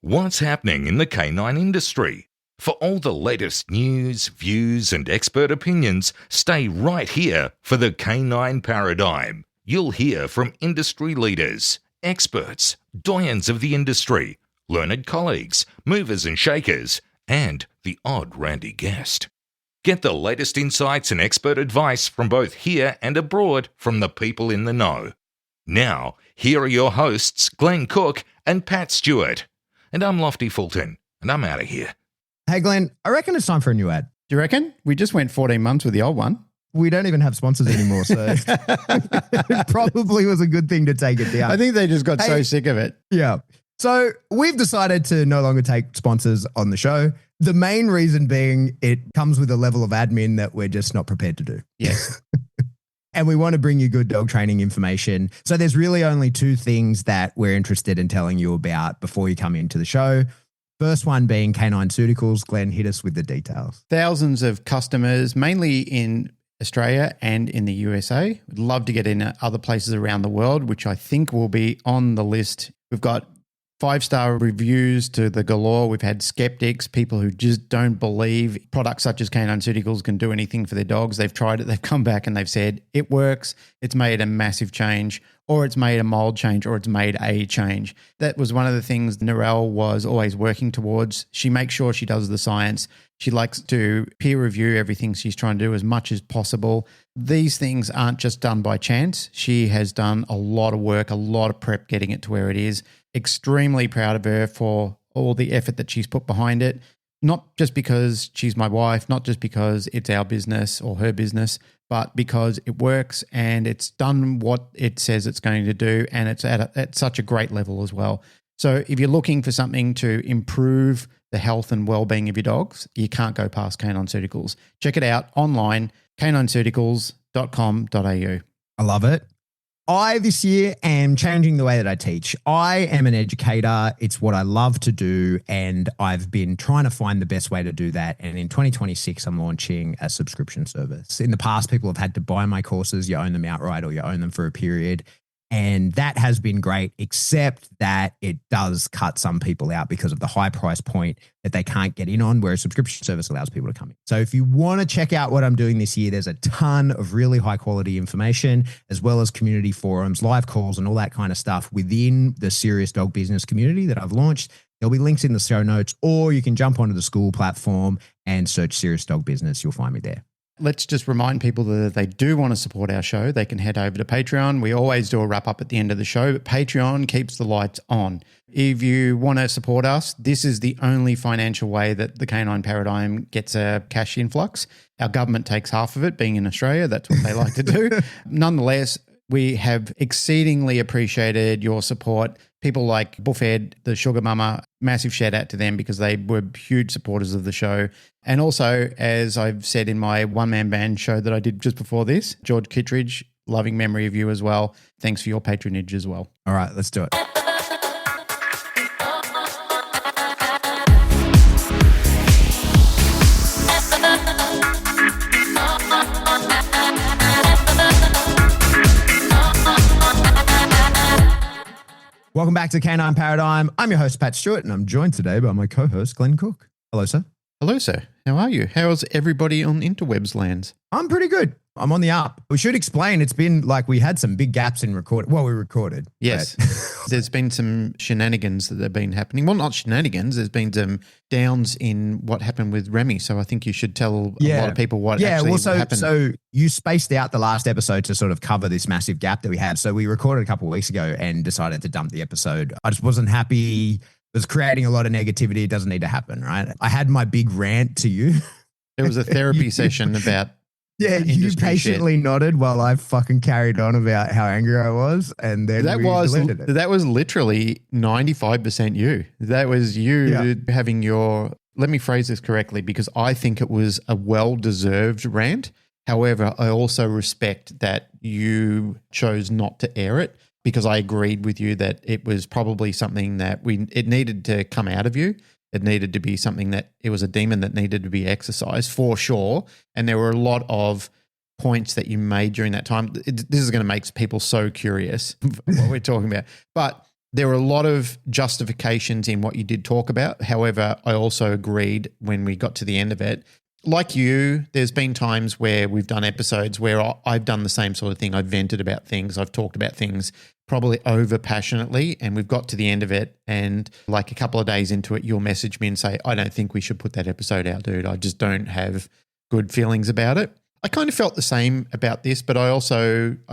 What's happening in the canine industry? For all the latest news, views, and expert opinions, stay right here for the Canine Paradigm. You'll hear from industry leaders, experts, doyens of the industry, learned colleagues, movers and shakers, and the odd randy guest. Get the latest insights and expert advice from both here and abroad from the people in the know. Now, here are your hosts, Glenn Cook and Pat Stewart. And I'm Lofty Fulton, and I'm out of here. Hey, Glenn, I reckon it's time for a new ad. Do you reckon? We just went 14 months with the old one. We don't even have sponsors anymore, so it probably was a good thing to take it down. I think they just got so sick of it. Yeah. So we've decided to no longer take sponsors on the show. The main reason being it comes with a level of admin that we're just not prepared to do. Yes. And we want to bring you good dog training information. So there's really only two things that we're interested in telling you about before you come into the show. First one being Canine Paradigm. Glenn, hit us with the details. Thousands of customers, mainly in Australia and in the USA. We'd love to get in other places around the world, which I think will be on the list. We've got 5-star reviews to the galore. We've had skeptics, people who just don't believe products such as Canine Paradigm can do anything for their dogs. They've tried it. They've come back and they've said it works. It's made a massive change, or it's made a mild change, or it's made a change. That was one of the things Narelle was always working towards. She makes sure she does the science. She likes to peer review everything she's trying to do as much as possible. These things aren't just done by chance. She has done a lot of work, a lot of prep getting it to where it is. Extremely proud of her for all the effort that she's put behind it. Not just because she's my wife, not just because it's our business or her business, but because it works and it's done what it says it's going to do, and it's at such a great level as well. So if you're looking for something to improve the health and well-being of your dogs, you can't go past Canine Paradigm. Check it out online, caninesurgicals.com.au. I love it. I, this year, am changing the way that I teach. I am an educator. It's what I love to do, and I've been trying to find the best way to do that. And in 2026, I'm launching a subscription service. In the past, people have had to buy my courses. You own them outright or you own them for a period. And that has been great, except that it does cut some people out because of the high price point that they can't get in on, where a subscription service allows people to come in. So if you want to check out what I'm doing this year, there's a ton of really high quality information, as well as community forums, live calls, and all that kind of stuff within the Serious Dog Business community that I've launched. There'll be links in the show notes, or you can jump onto the school platform and search Serious Dog Business. You'll find me there. Let's just remind people that if they do want to support our show, they can head over to Patreon. We always do a wrap up at the end of the show, but Patreon keeps the lights on. If you want to support us, this is the only financial way that the Canine Paradigm gets a cash influx. Our government takes half of it, being in Australia. That's what they like to do. Nonetheless, we have exceedingly appreciated your support. People like Buffhead, the Sugar Mama, massive shout out to them because they were huge supporters of the show. And also, as I've said in my one-man band show that I did just before this, George Kittredge, loving memory of you as well. Thanks for your patronage as well. All right, let's do it. Welcome back to Canine Paradigm. I'm your host, Pat Stewart, and I'm joined today by my co-host, Glenn Cook. Hello, sir. Hello, sir. How are you? How's everybody on interwebs lands? I'm pretty good. I'm on the up. We should explain, it's been like we had some big gaps in recording. Well, we recorded. Yes. There's been some shenanigans that have been happening. Well, not shenanigans. There's been some downs in what happened with Remy. So I think you should tell a lot of people what actually happened. So you spaced out the last episode to sort of cover this massive gap that we had. So we recorded a couple of weeks ago and decided to dump the episode. I just wasn't happy. It was creating a lot of negativity. It doesn't need to happen, right? I had my big rant to you. It was a therapy session about you patiently nodded while I fucking carried on about how angry I was, and then deleted it. That was literally 95% you. That was you having your, let me phrase this correctly, because I think it was a well-deserved rant. However, I also respect that you chose not to air it, because I agreed with you that it was probably something that it needed to come out of you. It needed to be something that it was a demon that needed to be exercised for sure. And there were a lot of points that you made during that time. This is going to make people so curious what we're talking about. But There were a lot of justifications in what you did talk about. However, I also agreed when we got to the end of it. Like you, there's been times where we've done episodes where I've done the same sort of thing. I've vented about things. I've talked about things probably over passionately, and we've got to the end of it. And like a couple of days into it, you'll message me and say, I don't think we should put that episode out, dude. I just don't have good feelings about it. I kind of felt the same about this, but I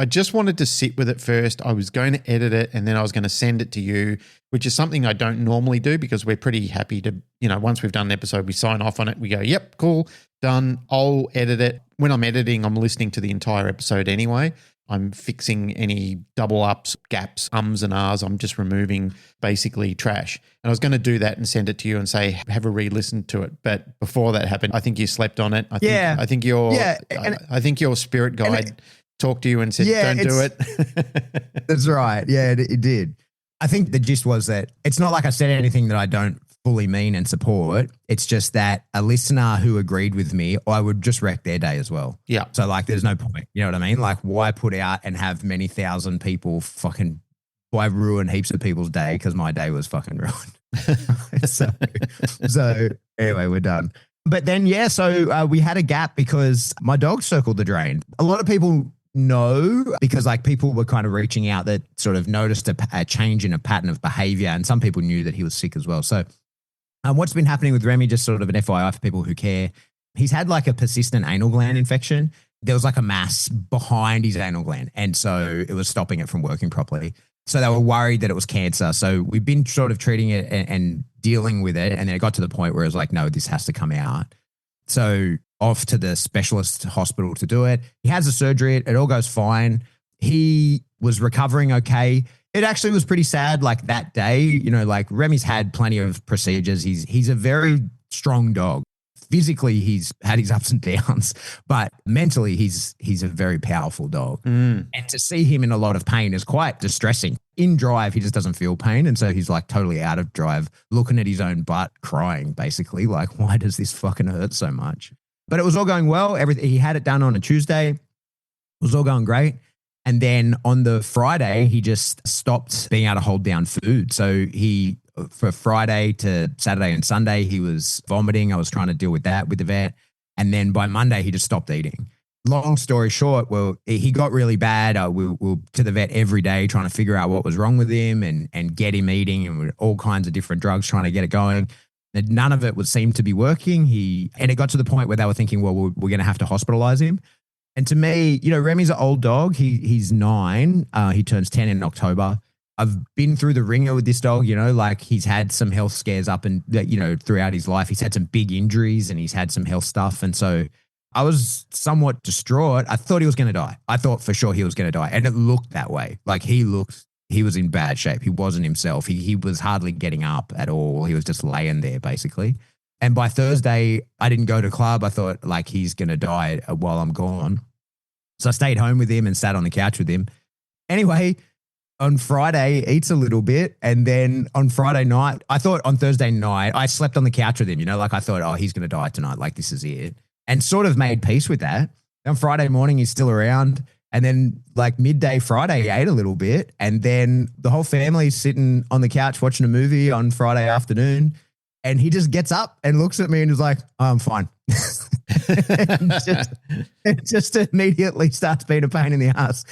just wanted to sit with it first. I was going to edit it and then I was going to send it to you, which is something I don't normally do because we're pretty happy to, once we've done an episode, we sign off on it. We go, yep, cool, done. I'll edit it. When I'm editing, I'm listening to the entire episode anyway. I'm fixing any double ups, gaps, ums and ahs. I'm just removing basically trash. And I was going to do that and send it to you and say, have a re-listen to it. But before that happened, I think you slept on it. I think your spirit guide talked to you and said, don't do it. That's right. Yeah, it did. I think the gist was that it's not like I said anything that I don't fully mean and support. It's just that a listener who agreed with me, I would just wreck their day as well. Yeah. So like, there's no point. You know what I mean? Like, why put out and have many thousand people why ruin heaps of people's day? Because my day was fucking ruined. so anyway, we're done. But then, so we had a gap because my dog circled the drain. A lot of people know because like people were kind of reaching out that sort of noticed a change in a pattern of behavior, and some people knew that he was sick as well. So what's been happening with Remy, just sort of an FYI for people who care, he's had like a persistent anal gland infection. There was like a mass behind his anal gland, and so it was stopping it from working properly. So they were worried that it was cancer. So we've been sort of treating it and dealing with it, and then it got to the point where it was like, no, this has to come out. So off to the specialist hospital to do it. He has the surgery. It all goes fine. He was recovering okay. It actually was pretty sad like that day. Like Remy's had plenty of procedures. He's a very strong dog. Physically, he's had his ups and downs, but mentally, he's a very powerful dog. And to see him in a lot of pain is quite distressing. In drive, he just doesn't feel pain. And so he's like totally out of drive, looking at his own butt, crying, basically. Like, why does this fucking hurt so much? But it was all going well. He had it done on a Tuesday. It was all going great. And then on the Friday, he just stopped being able to hold down food. So for Friday to Saturday and Sunday, he was vomiting. I was trying to deal with that with the vet. And then by Monday, he just stopped eating. Long story short, well, he got really bad. We were to the vet every day trying to figure out what was wrong with him and get him eating, and with all kinds of different drugs trying to get it going. And none of it would seem to be working. And it got to the point where they were thinking, well, we're going to have to hospitalize him. And to me, Remy's an old dog. He's 9. He turns 10 in October. I've been through the ringer with this dog, like he's had some health scares up and, throughout his life. He's had some big injuries and he's had some health stuff. And so I was somewhat distraught. I thought he was going to die. I thought for sure he was going to die. And it looked that way. Like he was in bad shape. He wasn't himself. He was hardly getting up at all. He was just laying there basically. And by Thursday, I didn't go to club. I thought like he's going to die while I'm gone. So I stayed home with him and sat on the couch with him. Anyway, on Friday, eats a little bit. And then on Friday night, I thought on Thursday night, I slept on the couch with him, like I thought, oh, he's going to die tonight. Like this is it. And sort of made peace with that. On Friday morning, he's still around. And then like midday Friday, he ate a little bit. And then the whole family's sitting on the couch watching a movie on Friday afternoon. And he just gets up and looks at me and is like, oh, I'm fine. and just immediately starts being a pain in the ass.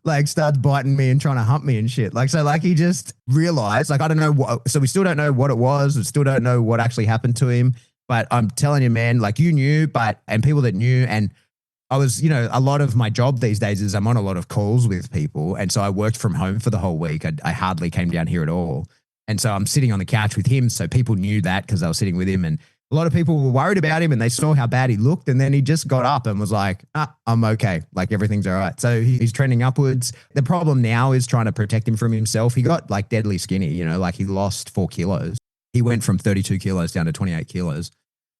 Like starts biting me and trying to hump me and shit. So he just realized, I don't know what, so we still don't know what it was. We still don't know what actually happened to him. But I'm telling you, man, like you knew, and people that knew, and I was, a lot of my job these days is I'm on a lot of calls with people. And so I worked from home for the whole week. I hardly came down here at all. And so I'm sitting on the couch with him. So people knew that because I was sitting with him, and a lot of people were worried about him and they saw how bad he looked. And then he just got up and was like, I'm okay. Like everything's all right. So he's trending upwards. The problem now is trying to protect him from himself. He got like deadly skinny, like he lost 4 kilos. He went from 32 kilos down to 28 kilos.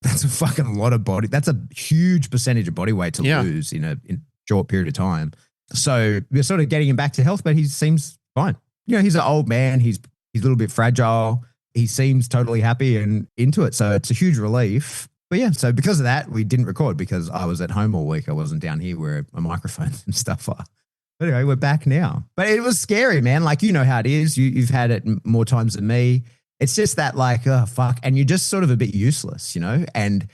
That's a fucking lot of body. That's a huge percentage of body weight to lose in a short period of time. So we're sort of getting him back to health, but he seems fine. He's an old man. He's a little bit fragile. He seems totally happy and into it. So it's a huge relief. But yeah, so because of that, we didn't record because I was at home all week. I wasn't down here where my microphones and stuff are. Anyway, we're back now. But it was scary, man. Like, you know how it is. You've had it more times than me. It's just that, like, oh, fuck. And you're just sort of a bit useless, you know? And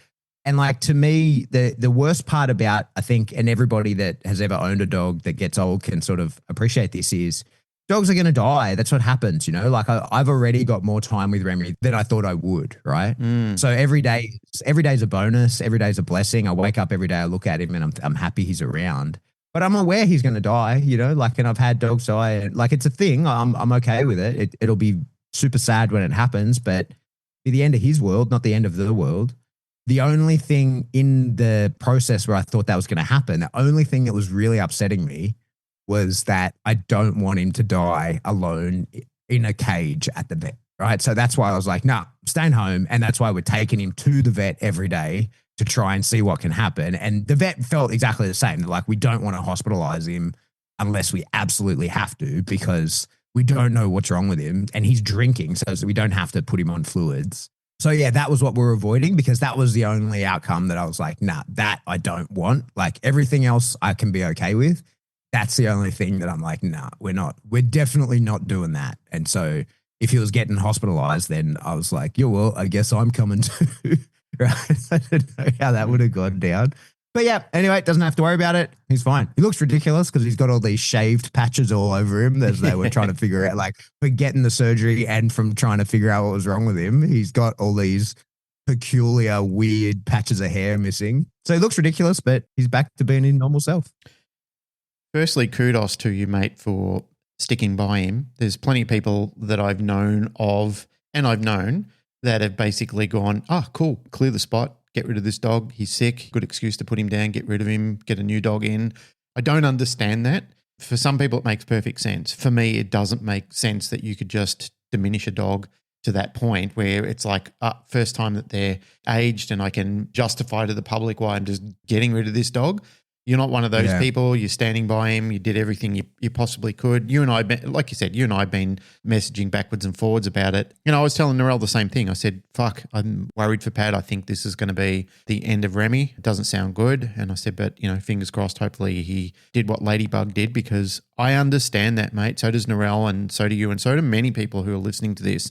like, to me, the worst part about, I think, and everybody that has ever owned a dog that gets old can sort of appreciate this, is dogs are going to die. That's what happens, you know? Like, I've already got more time with Remy than I thought I would, right? So every day's a bonus. Every day's a blessing. I wake up every day, I look at him, and I'm happy he's around. But I'm aware he's going to die, you know, like, and I've had dogs die. And like, it's a thing. I'm okay with it. It'll be super sad when it happens, but be the end of his world, not the end of the world. The only thing in the process where I thought that was going to happen, the only thing that was really upsetting me was that I don't want him to die alone in a cage at the vet, right? So that's why I was like, nah, I'm staying home. And that's why we're taking him to the vet every day to try and see what can happen. And the vet felt exactly the same. Like, we don't want to hospitalize him unless we absolutely have to, because we don't know what's wrong with him. And he's drinking, so we don't have to put him on fluids. So yeah, that was what we're avoiding, because that was the only outcome that I was like, nah, that I don't want. Like, everything else I can be okay with. That's the only thing that I'm like, nah, we're definitely not doing that. And so if he was getting hospitalized, then I was like, yeah, well, I guess I'm coming too. Right? I don't know how that would have gone down. But yeah, anyway, doesn't have to worry about it. He's fine. He looks ridiculous because he's got all these shaved patches all over him as they were trying to figure out, like, for getting the surgery and from trying to figure out what was wrong with him. He's got all these peculiar, weird patches of hair missing. So he looks ridiculous, but he's back to being his normal self. Firstly, kudos to you, mate, for sticking by him. There's plenty of people that I've known of, and I've known, that have basically gone, oh, cool, clear the spot, get rid of this dog. He's sick. Good excuse to put him down, get rid of him, get a new dog in. I don't understand that. For some people, it makes perfect sense. For me, it doesn't make sense that you could just diminish a dog to that point where it's like, first time that they're aged and I can justify to the public why I'm just getting rid of this dog. You're not one of those people. You're standing by him. You did everything you possibly could. You and I, like you said, you and I have been messaging backwards and forwards about it. You know, I was telling Narelle the same thing. I said, fuck, I'm worried for Pat. I think this is going to be the end of Remy. It doesn't sound good. And I said, but, you know, fingers crossed, hopefully he did what Ladybug did, because I understand that, mate. So does Narelle, and so do you, and so do many people who are listening to this.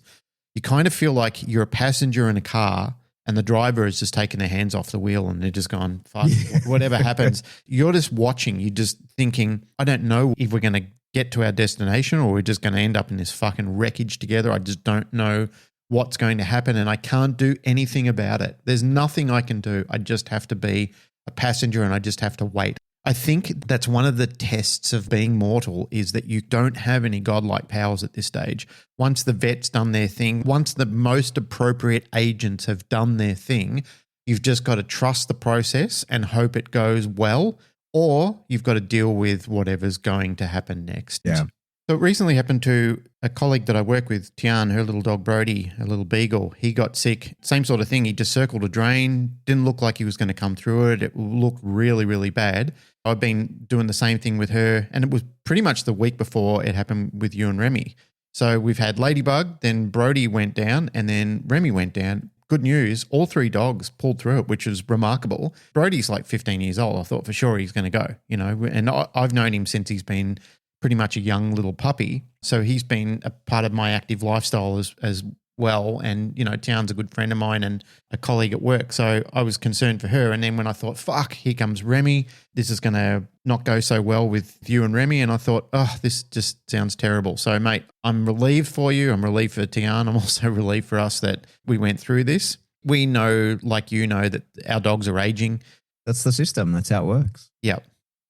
You kind of feel like you're a passenger in a car and the driver has just taken their hands off the wheel and they're just gone, fuck, whatever happens. You're just watching. You're just thinking, I don't know if we're going to get to our destination or we're just going to end up in this fucking wreckage together. I just don't know what's going to happen and I can't do anything about it. There's nothing I can do. I just have to be a passenger and I just have to wait. I think that's one of the tests of being mortal, is that you don't have any godlike powers at this stage. Once the vet's done their thing, once the most appropriate agents have done their thing, you've just got to trust the process and hope it goes well, or you've got to deal with whatever's going to happen next. Yeah. So it recently happened to a colleague that I work with, Tian, her little dog Brody, a little beagle. He got sick, same sort of thing. He just circled a drain, didn't look like he was going to come through it. It looked really, really bad. I've been doing the same thing with her, and it was pretty much the week before it happened with you and Remy. So we've had Ladybug, then Brody went down, and then Remy went down. Good news, all three dogs pulled through it, which was remarkable. Brody's like 15 years old. I thought for sure he's going to go, you know, and I've known him since he's been pretty much a young little puppy. So he's been a part of my active lifestyle as well. And, you know, Tian's a good friend of mine and a colleague at work. So I was concerned for her. And then when I thought, fuck, here comes Remy, this is going to not go so well with you and Remy. And I thought, oh, this just sounds terrible. So, mate, I'm relieved for you. I'm relieved for Tian. I'm also relieved for us that we went through this. We know, like you know, that our dogs are aging. That's the system. That's how it works. Yeah.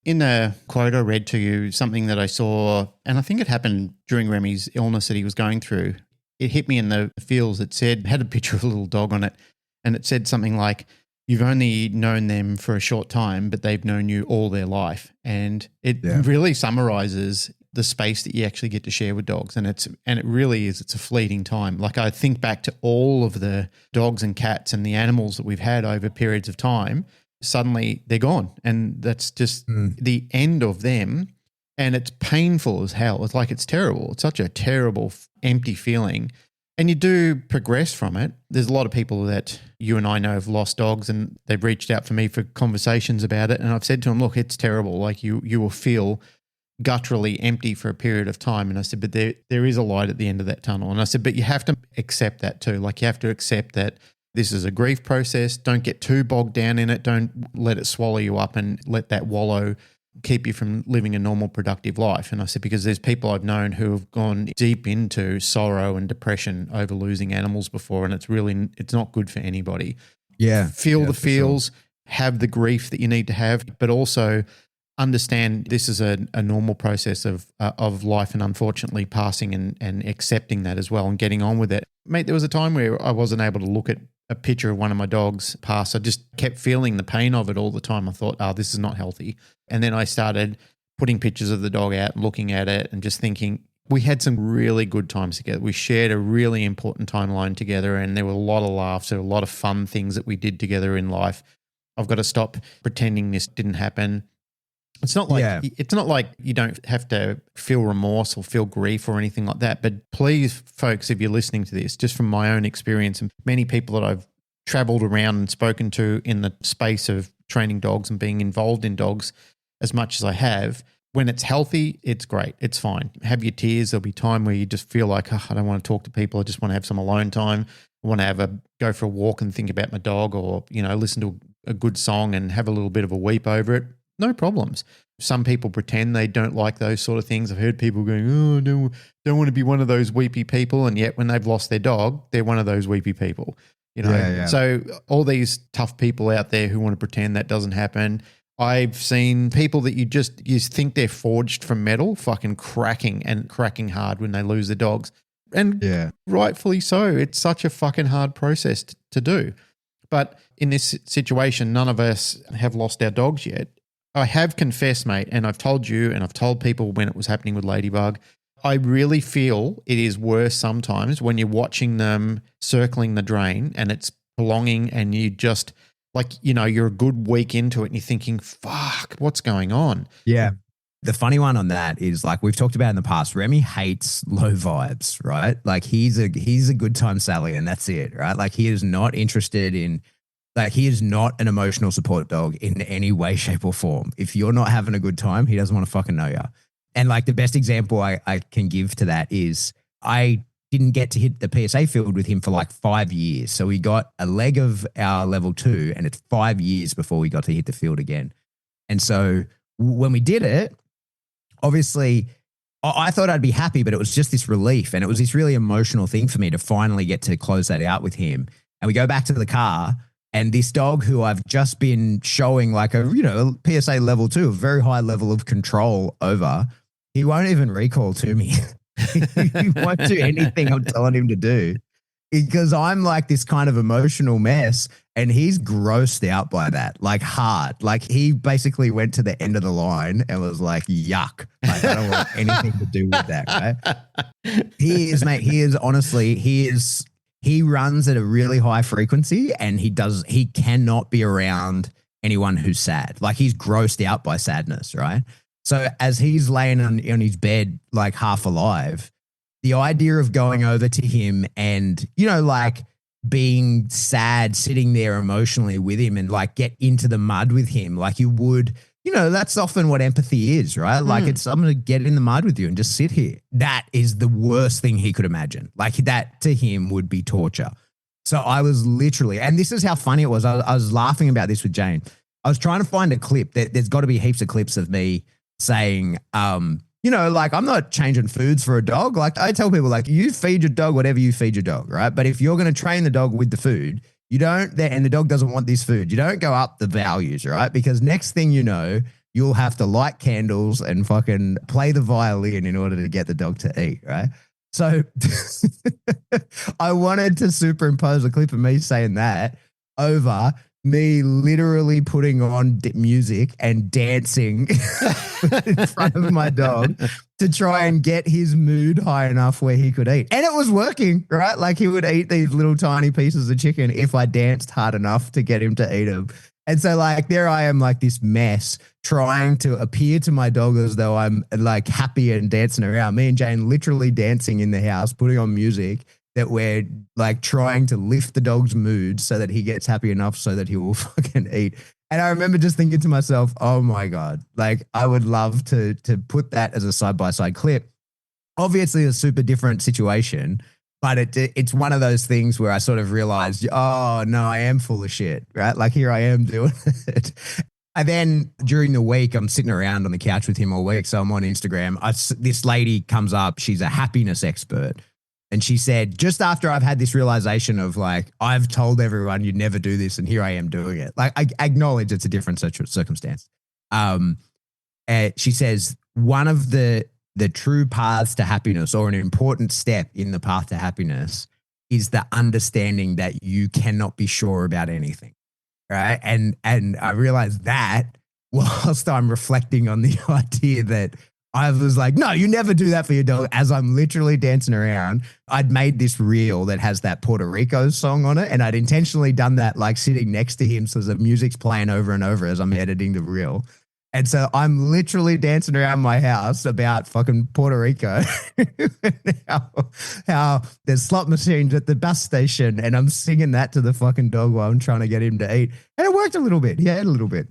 In the quote I read to you, something that I saw, and I think it happened during Remy's illness that he was going through, it hit me in the feels. It had a picture of a little dog on it, and it said something like, you've only known them for a short time, but they've known you all their life. And it really summarizes the space that you actually get to share with dogs. And it really is, it's a fleeting time. Like, I think back to all of the dogs and cats and the animals that we've had over periods of time. Suddenly they're gone, and that's just the end of them. And it's painful as hell. It's like, it's terrible. It's such a terrible, empty feeling. And you do progress from it. There's a lot of people that you and I know have lost dogs, and they've reached out for me for conversations about it. And I've said to them, look, it's terrible. Like, you will feel gutturally empty for a period of time. And I said, but there is a light at the end of that tunnel. And I said, but you have to accept that too. Like you have to accept that this is a grief process. Don't get too bogged down in it. Don't let it swallow you up and let that wallow keep you from living a normal, productive life. And I said, because there's people I've known who have gone deep into sorrow and depression over losing animals before, and it's not good for anybody. Yeah. Feel the feels, have the grief that you need to have, but also understand this is a normal process of life, and unfortunately passing and accepting that as well and getting on with it. Mate, there was a time where I wasn't able to look at a picture of one of my dogs pass. I just kept feeling the pain of it all the time. I thought, oh, this is not healthy. And then I started putting pictures of the dog out, looking at it and just thinking, we had some really good times together. We shared a really important timeline together, and there were a lot of laughs, there were a lot of fun things that we did together in life. I've got to stop pretending this didn't happen. It's not like you don't have to feel remorse or feel grief or anything like that. But please, folks, if you're listening to this, just from my own experience and many people that I've traveled around and spoken to in the space of training dogs and being involved in dogs as much as I have, when it's healthy, it's great. It's fine. Have your tears. There'll be time where you just feel like, oh, I don't want to talk to people. I just want to have some alone time. I want to go for a walk and think about my dog, or, listen to a good song and have a little bit of a weep over it. No problems. Some people pretend they don't like those sort of things. I've heard people going, oh, don't want to be one of those weepy people. And yet when they've lost their dog, they're one of those weepy people. So all these tough people out there who want to pretend that doesn't happen. I've seen people that you think they're forged from metal, fucking cracking hard when they lose their dogs. And rightfully so. It's such a fucking hard process to do. But in this situation, none of us have lost our dogs yet. I have confessed, mate, and I've told you and I've told people when it was happening with Ladybug, I really feel it is worse sometimes when you're watching them circling the drain and it's belonging, and you just you're a good week into it and you're thinking, fuck, what's going on? Yeah. The funny one on that is, like we've talked about in the past, Remy hates low vibes, right? Like he's a good time Sally and that's it, right? Like he is not interested in, he is not an emotional support dog in any way, shape or form. If you're not having a good time, he doesn't want to fucking know you. And like the best example I can give to that is I didn't get to hit the PSA field with him for like 5 years. So we got a leg of our level 2 and it's 5 years before we got to hit the field again. And so when we did it, obviously I thought I'd be happy, but it was just this relief. And it was this really emotional thing for me to finally get to close that out with him. And we go back to the car, and this dog who I've just been showing like a PSA level 2, a very high level of control over, he won't even recall to me. He won't do anything I'm telling him to do, because I'm like this kind of emotional mess, and he's grossed out by that, like hard. Like he basically went to the end of the line and was like, yuck. Like I don't want anything to do with that, right? He runs at a really high frequency, and he cannot be around anyone who's sad. Like he's grossed out by sadness, right? So as he's laying on his bed, like half alive, the idea of going over to him and, like being sad, sitting there emotionally with him and like get into the mud with him, like you would, that's often what empathy is, right? Like I'm going to get in the mud with you and just sit here. That is the worst thing he could imagine. Like that to him would be torture. So I was literally, and this is how funny it was. I was laughing about this with Jane. I was trying to find a clip. There's got to be heaps of clips of me saying, like I'm not changing foods for a dog. Like I tell people, like you feed your dog whatever you feed your dog, right? But if you're going to train the dog with the food, you don't, and the dog doesn't want this food, you don't go up the values, right? Because next thing you know, you'll have to light candles and fucking play the violin in order to get the dog to eat, right? So I wanted to superimpose a clip of me saying that over me literally putting on music and dancing in front of my dog to try and get his mood high enough where he could eat. And it was working, right? Like he would eat these little tiny pieces of chicken if I danced hard enough to get him to eat them. And so like there I am, like this mess trying to appear to my dog as though I'm like happy and dancing around. Me and Jane literally dancing in the house, putting on music. that we're like trying to lift the dog's mood so that he gets happy enough so that he will fucking eat. And I remember just thinking to myself, oh my God, like I would love to put that as a side-by-side clip. Obviously a super different situation, but it's one of those things where I sort of realized, oh no, I am full of shit, right? Like here I am doing it. And then during the week, I'm sitting around on the couch with him all week. So I'm on Instagram. This lady comes up. She's a happiness expert. And she said, just after I've had this realization of like, I've told everyone you'd never do this and here I am doing it. Like I acknowledge it's a different circumstance. She says, one of the true paths to happiness, or an important step in the path to happiness, is the understanding that you cannot be sure about anything. Right. And I realized that whilst I'm reflecting on the idea that I was like, no, you never do that for your dog. As I'm literally dancing around, I'd made this reel that has that Puerto Rico song on it. And I'd intentionally done that like sitting next to him. So the music's playing over and over as I'm editing the reel. And so I'm literally dancing around my house about fucking Puerto Rico, how there's slot machines at the bus station, and I'm singing that to the fucking dog while I'm trying to get him to eat. And it worked a little bit. He ate a little bit.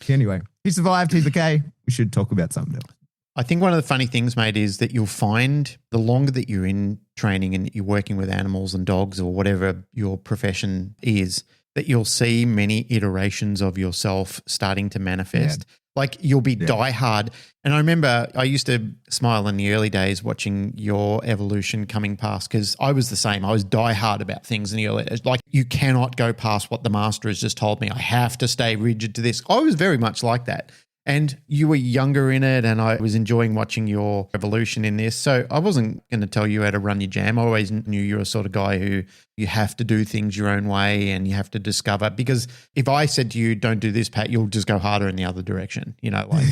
Anyway, he survived. He's okay. We should talk about something else. I think one of the funny things, mate, is that you'll find the longer that you're in training and you're working with animals and dogs or whatever your profession is, that you'll see many iterations of yourself starting to manifest. Yeah. Like you'll be diehard. And I remember I used to smile in the early days watching your evolution coming past, because I was the same. I was diehard about things in the early days. Like you cannot go past what the master has just told me. I have to stay rigid to this. I was very much like that. And you were younger in it, and I was enjoying watching your evolution in this. So I wasn't going to tell you how to run your jam. I always knew you're a sort of guy who you have to do things your own way and you have to discover. Because if I said to you, don't do this, Pat, you'll just go harder in the other direction. You know, like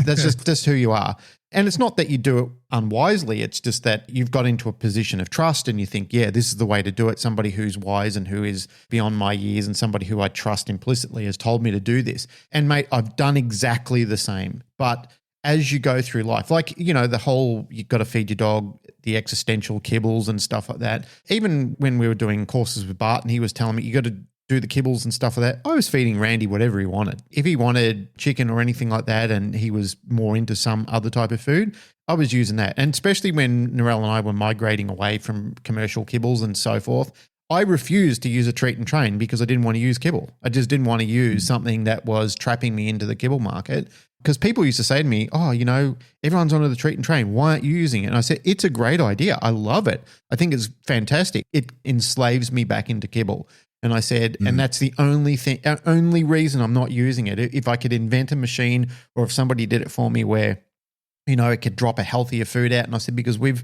that's just who you are. And it's not that you do it unwisely. It's just that you've got into a position of trust and you think, yeah, this is the way to do it. Somebody who's wise and who is beyond my years and somebody who I trust implicitly has told me to do this. And mate, I've done exactly the same. But as you go through life, like, you know, the whole, you've got to feed your dog the existential kibbles and stuff like that. Even when we were doing courses with Bart and he was telling me, you got to do the kibbles and stuff like that, I was feeding Randy whatever he wanted. If he wanted chicken or anything like that and he was more into some other type of food, I was using that. And especially when Narelle and I were migrating away from commercial kibbles and so forth, I refused to use a treat and train because I didn't want to use kibble. I just didn't want to use something that was trapping me into the kibble market. Because people used to say to me, oh, you know, everyone's onto the treat and train. Why aren't you using it? And I said, it's a great idea. I love it. I think it's fantastic. It enslaves me back into kibble. And I said, and that's the only reason I'm not using it. If I could invent a machine, or if somebody did it for me where, you know, it could drop a healthier food out. And I said, because we're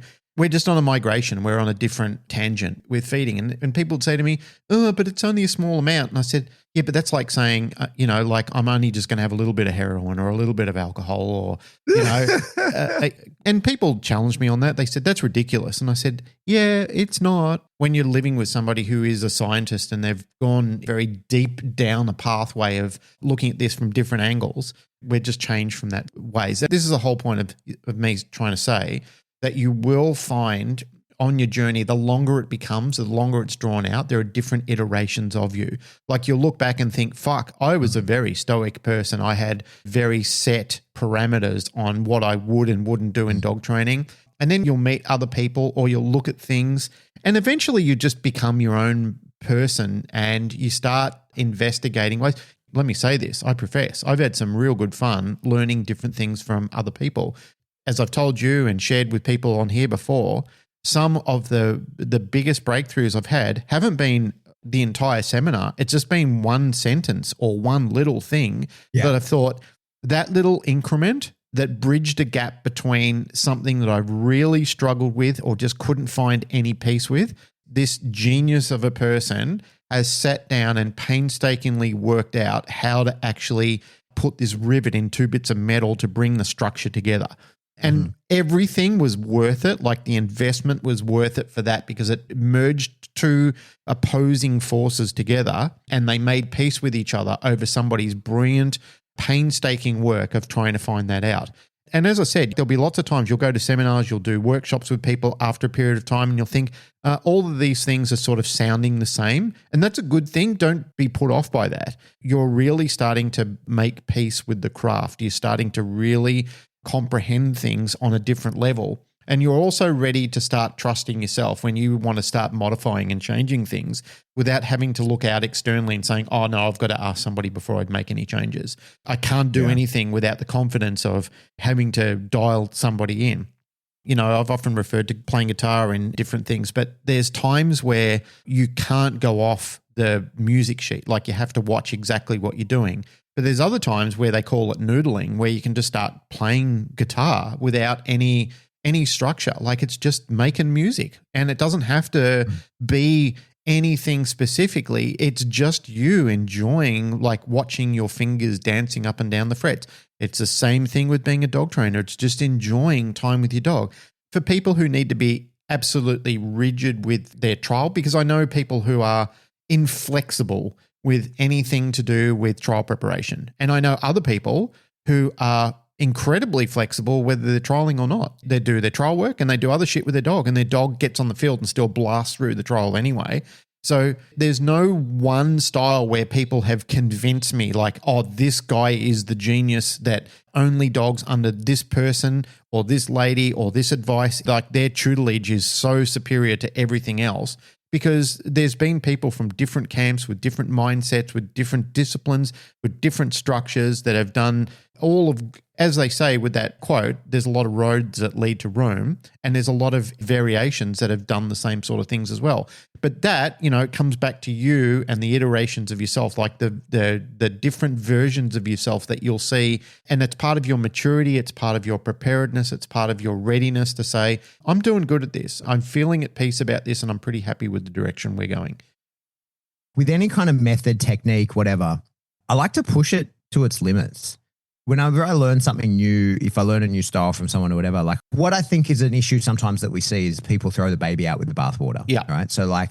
just on a migration. We're on a different tangent with feeding. And people would say to me, oh, but it's only a small amount. And I said, yeah, but that's like saying, you know, like I'm only just going to have a little bit of heroin or a little bit of alcohol or, you know, and people challenged me on that. They said, that's ridiculous. And I said, yeah, it's not. When you're living with somebody who is a scientist and they've gone very deep down a pathway of looking at this from different angles, we're just changed from that ways. This is the whole point of me trying to say that you will find on your journey, the longer it becomes, the longer it's drawn out, there are different iterations of you. Like you'll look back and think, fuck, I was a very stoic person. I had very set parameters on what I would and wouldn't do in dog training. And then you'll meet other people or you'll look at things and eventually you just become your own person and you start investigating ways. Let me say this, I profess, I've had some real good fun learning different things from other people. As I've told you and shared with people on here before, some of the biggest breakthroughs I've had haven't been the entire seminar. It's just been one sentence or one little thing that I've thought, that little increment that bridged a gap between something that I really struggled with or just couldn't find any peace with. This genius of a person has sat down and painstakingly worked out how to actually put this rivet in two bits of metal to bring the structure together. And everything was worth it. Like the investment was worth it for that because it merged two opposing forces together and they made peace with each other over somebody's brilliant, painstaking work of trying to find that out. And as I said, there'll be lots of times you'll go to seminars, you'll do workshops with people after a period of time, and you'll think all of these things are sort of sounding the same. And that's a good thing. Don't be put off by that. You're really starting to make peace with the craft. You're starting to really comprehend things on a different level. And you're also ready to start trusting yourself when you want to start modifying and changing things without having to look out externally and saying, oh, no, I've got to ask somebody before I'd make any changes. I can't do anything without the confidence of having to dial somebody in. You know, I've often referred to playing guitar and different things, but there's times where you can't go off the music sheet. Like you have to watch exactly what you're doing. But there's other times where they call it noodling, where you can just start playing guitar without any structure. Like it's just making music, and it doesn't have to be anything specifically. It's just you enjoying, like watching your fingers dancing up and down the frets. It's the same thing with being a dog trainer. It's just enjoying time with your dog. For people who need to be absolutely rigid with their trial, because I know people who are inflexible with anything to do with trial preparation. And I know other people who are incredibly flexible whether they're trialing or not. They do their trial work and they do other shit with their dog, and their dog gets on the field and still blasts through the trial anyway. So there's no one style where people have convinced me like, oh, this guy is the genius that only dogs under this person or this lady or this advice, like their tutelage is so superior to everything else. Because there's been people from different camps with different mindsets, with different disciplines, with different structures that have done all of, as they say with that quote, there's a lot of roads that lead to Rome, and there's a lot of variations that have done the same sort of things as well. But that, you know, it comes back to you and the iterations of yourself, like the different versions of yourself that you'll see. And it's part of your maturity. It's part of your preparedness. It's part of your readiness to say, I'm doing good at this. I'm feeling at peace about this, and I'm pretty happy with the direction we're going. With any kind of method, technique, whatever, I like to push it to its limits. Whenever I learn something new, if I learn a new style from someone or whatever, like what I think is an issue sometimes that we see is people throw the baby out with the bathwater. Yeah. Right. So like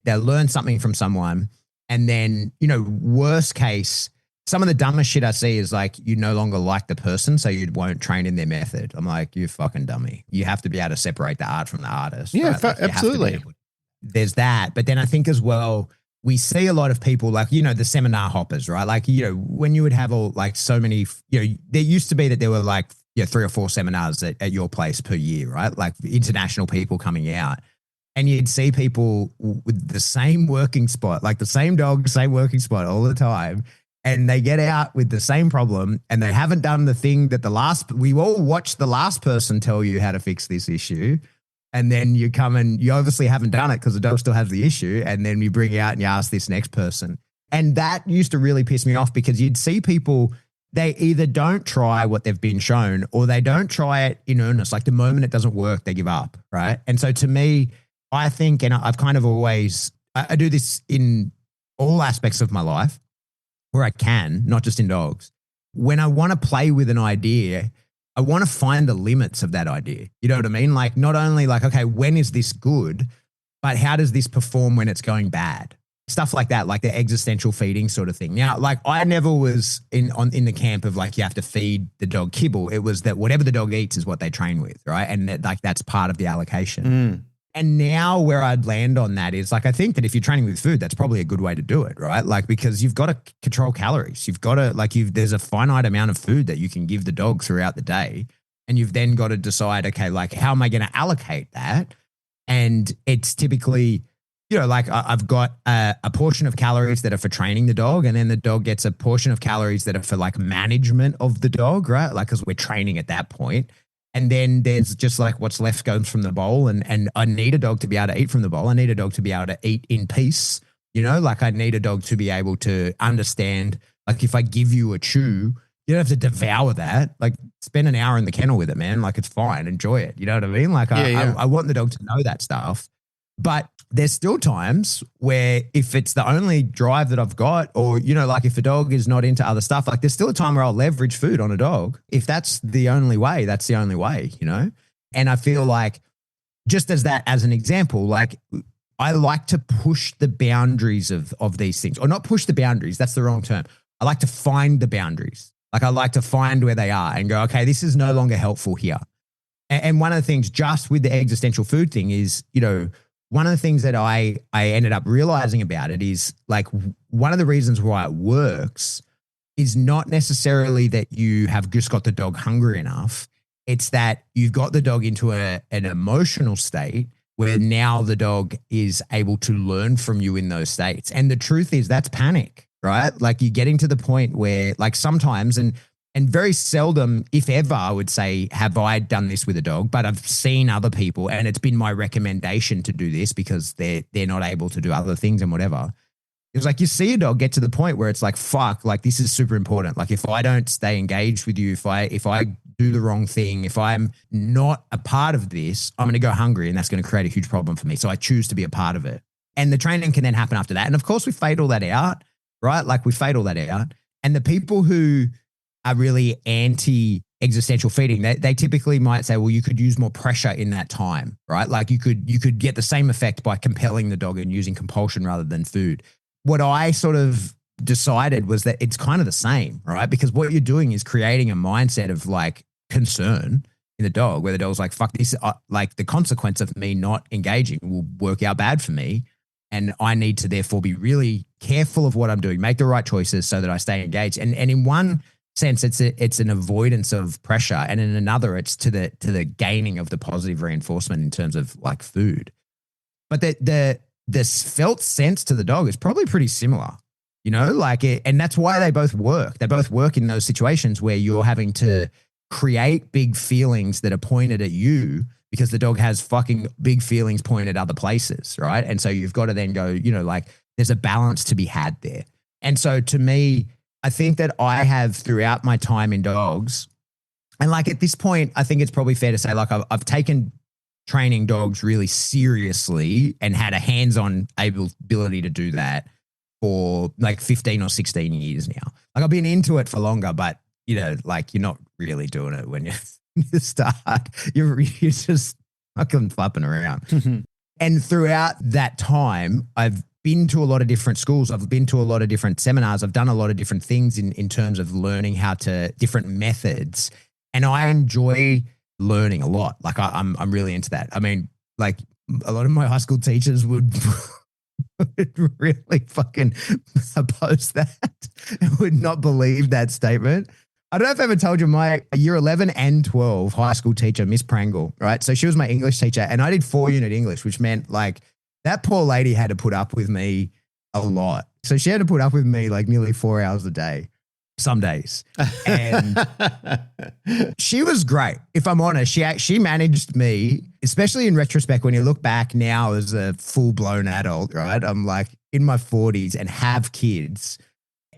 they'll learn something from someone, and then, you know, worst case, some of the dumbest shit I see is like, you no longer like the person, so you won't train in their method. I'm like, you fucking dummy. You have to be able to separate the art from the artist. Yeah, right? Like absolutely. There's that. But then I think as well, we see a lot of people like, you know, the seminar hoppers, right? Like, you know, when you would have all like so many, you know, there used to be that there were like, 3 or 4 seminars at your place per year, right? Like international people coming out, and you'd see people with the same working spot, like the same dog, same working spot all the time. And they get out with the same problem, and they haven't done the thing that we all watched the last person tell you how to fix this issue. And then you come and you obviously haven't done it because the dog still has the issue. And then you bring it out and you ask this next person. And that used to really piss me off, because you'd see people, they either don't try what they've been shown, or they don't try it in earnest. Like the moment it doesn't work, they give up. Right. And so to me, I think, and I've kind of always, I do this in all aspects of my life where I can, not just in dogs. When I want to play with an idea, I want to find the limits of that idea. You know what I mean? Like not only like, okay, when is this good, but how does this perform when it's going bad? Stuff like that, like the existential feeding sort of thing. Now, like I never was in the camp of like, you have to feed the dog kibble. It was that whatever the dog eats is what they train with, right? And that, like that's part of the allocation. And now where I'd land on that is like, I think that if you're training with food, that's probably a good way to do it, right? Like, because you've got to control calories. You've got to there's a finite amount of food that you can give the dog throughout the day. And you've then got to decide, okay, like how am I going to allocate that? And it's typically, you know, like I've got a portion of calories that are for training the dog, and then the dog gets a portion of calories that are for like management of the dog, right? Like, because we're training at that point. And then there's just like what's left goes from the bowl. And I need a dog to be able to eat from the bowl. I need a dog to be able to eat in peace. You know, like I need a dog to be able to understand, like if I give you a chew, you don't have to devour that. Like spend an hour in the kennel with it, man. Like it's fine. Enjoy it. You know what I mean? Like I want the dog to know that stuff. But there's still times where if it's the only drive that I've got, or, you know, like if a dog is not into other stuff, like there's still a time where I'll leverage food on a dog. If that's the only way, that's the only way, you know? And I feel like just as an example, like I like to push the boundaries of these things, or not push the boundaries. That's the wrong term. I like to find the boundaries. Like I like to find where they are and go, okay, this is no longer helpful here. And one of the things just with the existential food thing is, one of the things that I ended up realizing about it is like one of the reasons why it works is not necessarily that you have just got the dog hungry enough. It's that you've got the dog into an emotional state where now the dog is able to learn from you in those states. And the truth is that's panic, right? Like you're getting to the point where like sometimes, and very seldom, if ever, I would say, have I done this with a dog, but I've seen other people and it's been my recommendation to do this because they're not able to do other things and whatever. It's like you see a dog get to the point where it's like, fuck, like this is super important. Like if I don't stay engaged with you, if I do the wrong thing, if I'm not a part of this, I'm going to go hungry and that's going to create a huge problem for me. So I choose to be a part of it. And the training can then happen after that. And of course we fade all that out, right? Like we fade all that out. And the people who are really anti-existential feeding, they typically might say, well, you could use more pressure in that time, right? Like you could get the same effect by compelling the dog and using compulsion rather than food. What I sort of decided was that it's kind of the same, right? Because what you're doing is creating a mindset of like concern in the dog, where the dog's like, fuck this, like the consequence of me not engaging will work out bad for me. And I need to therefore be really careful of what I'm doing, make the right choices so that I stay engaged. And in one sense, it's an avoidance of pressure. And in another, it's to the gaining of the positive reinforcement in terms of like food. But the felt sense to the dog is probably pretty similar, like it, and that's why they both work. They both work in those situations where you're having to create big feelings that are pointed at you because the dog has fucking big feelings pointed other places, right? And so you've got to then go, like there's a balance to be had there. And so to me, I think that I have throughout my time in dogs, and like at this point, I think it's probably fair to say like I've taken training dogs really seriously and had a hands-on ability to do that for like 15 or 16 years now. Like I've been into it for longer, but like you're not really doing it when you start. You're just fucking flapping around. And throughout that time, I've been to a lot of different schools. I've been to a lot of different seminars. I've done a lot of different things in terms of learning different methods. And I enjoy learning a lot. Like I'm really into that. I mean, like a lot of my high school teachers would really fucking oppose that and would not believe that statement. I don't know if I ever told you my year 11 and 12 high school teacher, Miss Prangle, right? So she was my English teacher and I did 4-unit English, which meant like that poor lady had to put up with me a lot. So she had to put up with me like nearly 4 hours a day, some days. And she was great. If I'm honest, she managed me, especially in retrospect, when you look back now as a full blown adult, right? I'm like in my 40s and have kids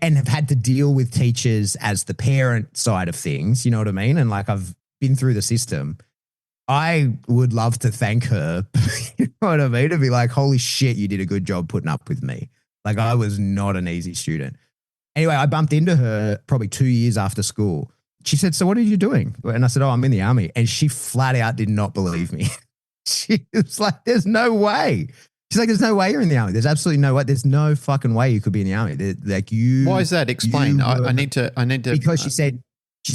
and have had to deal with teachers as the parent side of things. You know what I mean? And like, I've been through the system. I would love to thank her, you know what I mean? To be like, holy shit, you did a good job putting up with me. Like I was not an easy student. Anyway, I bumped into her probably 2 years after school. She said, so what are you doing? And I said, oh, I'm in the army. And she flat out did not believe me. She was like, there's no way. She's like, there's no way you're in the army. There's absolutely no way. There's no fucking way you could be in the army. Like you. Why is that? Explain. I need to. Because she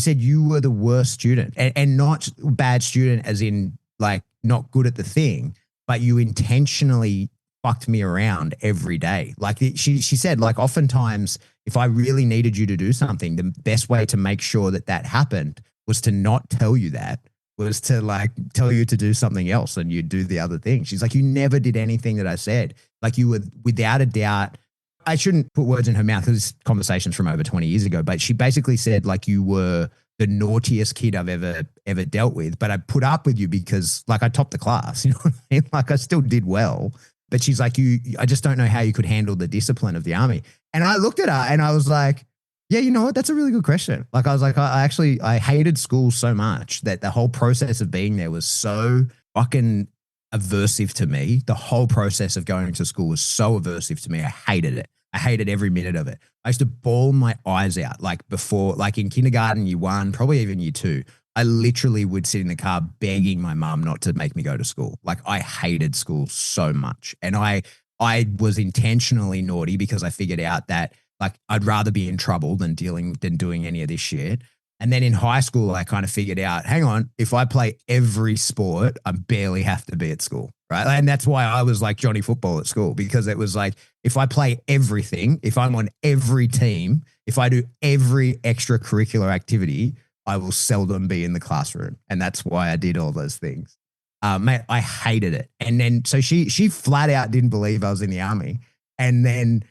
said you were the worst student and not bad student as in like not good at the thing, but you intentionally fucked me around every day. Like she said, like oftentimes if I really needed you to do something, the best way to make sure that happened was to not tell you that, was to like tell you to do something else and you do the other thing. She's like, you never did anything that I said. Like you were without a doubt. I shouldn't put words in her mouth because this conversation's from over 20 years ago, but she basically said like you were the naughtiest kid I've ever dealt with, but I put up with you because like I topped the class, you know what I mean? Like I still did well, but she's like, I just don't know how you could handle the discipline of the army. And I looked at her and I was like, yeah, you know what? That's a really good question. Like I was like, I hated school so much that the whole process of being there was so fucking aversive to me. The whole process of going to school was so aversive to me. I hated it. I hated every minute of it. I used to bawl my eyes out like before, like in kindergarten, year 1, probably even year 2. I literally would sit in the car begging my mum not to make me go to school. Like I hated school so much. And I was intentionally naughty because I figured out that Like I'd rather be in trouble than doing any of this shit. And then in high school, I kind of figured out, hang on, if I play every sport, I barely have to be at school, right? And that's why I was like Johnny Football at school, because it was like, if I play everything, if I'm on every team, if I do every extracurricular activity, I will seldom be in the classroom. And that's why I did all those things. Mate, I hated it. And then, so she flat out didn't believe I was in the army. And